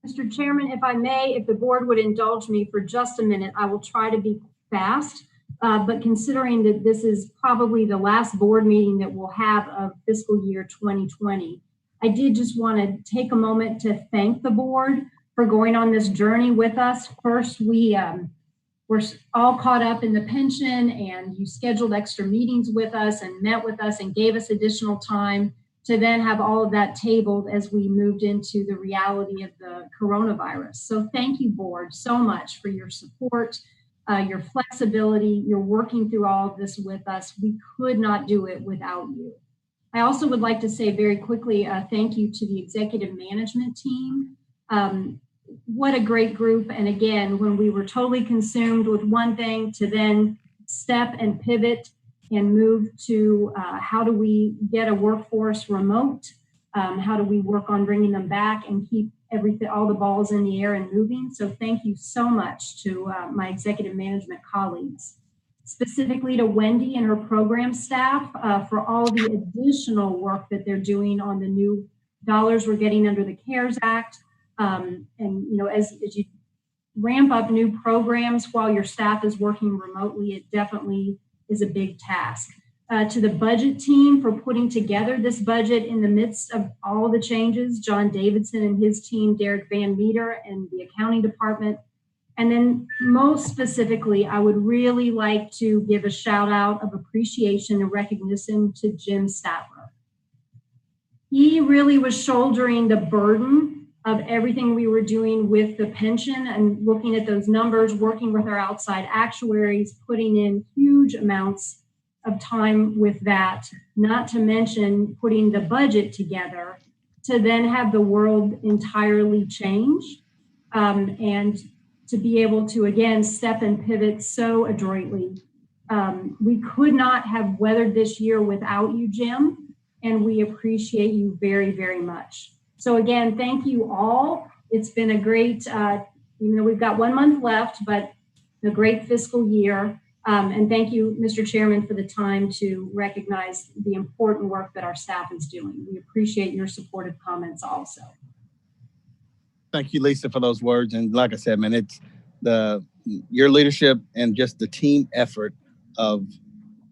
Mr. Chairman, if I may, if the board would indulge me for just a minute, I will try to be fast. But considering that this is probably the last board meeting that we'll have of fiscal year 2020, I did just want to take a moment to thank the board for going on this journey with us. First, we're all caught up in the pension, and you scheduled extra meetings with us and met with us and gave us additional time to then have all of that tabled as we moved into the reality of the coronavirus. So thank you, board, so much for your support, your flexibility, your working through all of this with us. We could not do it without you. I also would like to say very quickly, thank you to the executive management team. What a great group. And again, when we were totally consumed with one thing, to then step and pivot and move to how do we get a workforce remote? How do we work on bringing them back and keep everything, all the balls in the air and moving? So thank you so much to my executive management colleagues, specifically to Wendy and her program staff for all the additional work that they're doing on the new dollars we're getting under the CARES Act. And you know, as you ramp up new programs while your staff is working remotely, it definitely is a big task. To the budget team for putting together this budget in the midst of all the changes, John Davidson and his team, Derek Van Meter and the accounting department. And then most specifically, I would really like to give a shout out of appreciation and recognition to Jim Statler. He really was shouldering the burden of everything we were doing with the pension and looking at those numbers, working with our outside actuaries, putting in huge amounts of time with that, not to mention putting the budget together to then have the world entirely change and to be able to, again, step and pivot so adroitly. We could not have weathered this year without you, Jim, and we appreciate you very, very much. So again, thank you all. It's been a great, even though we've got 1 month left, but a great fiscal year. And thank you, Mr. Chairman, for the time to recognize the important work that our staff is doing. We appreciate your supportive comments also. Thank you, Lisa, for those words. And like I said, man, it's your leadership and just the team effort of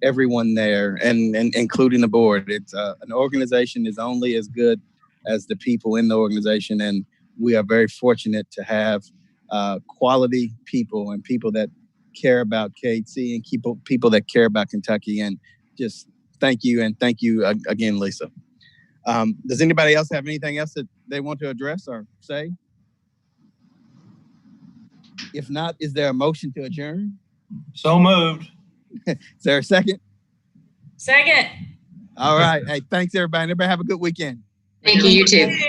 everyone there, and including the board. It's an organization is only as good as the people in the organization, and we are very fortunate to have quality people and people that care about KC and people that care about Kentucky. And just thank you, and thank you again, Lisa. Does anybody else have anything else that they want to address or say? If not, is there a motion to adjourn? So moved. Is there a second? Second. All right. Hey, thanks everybody. Everybody have a good weekend. Thank you, you too.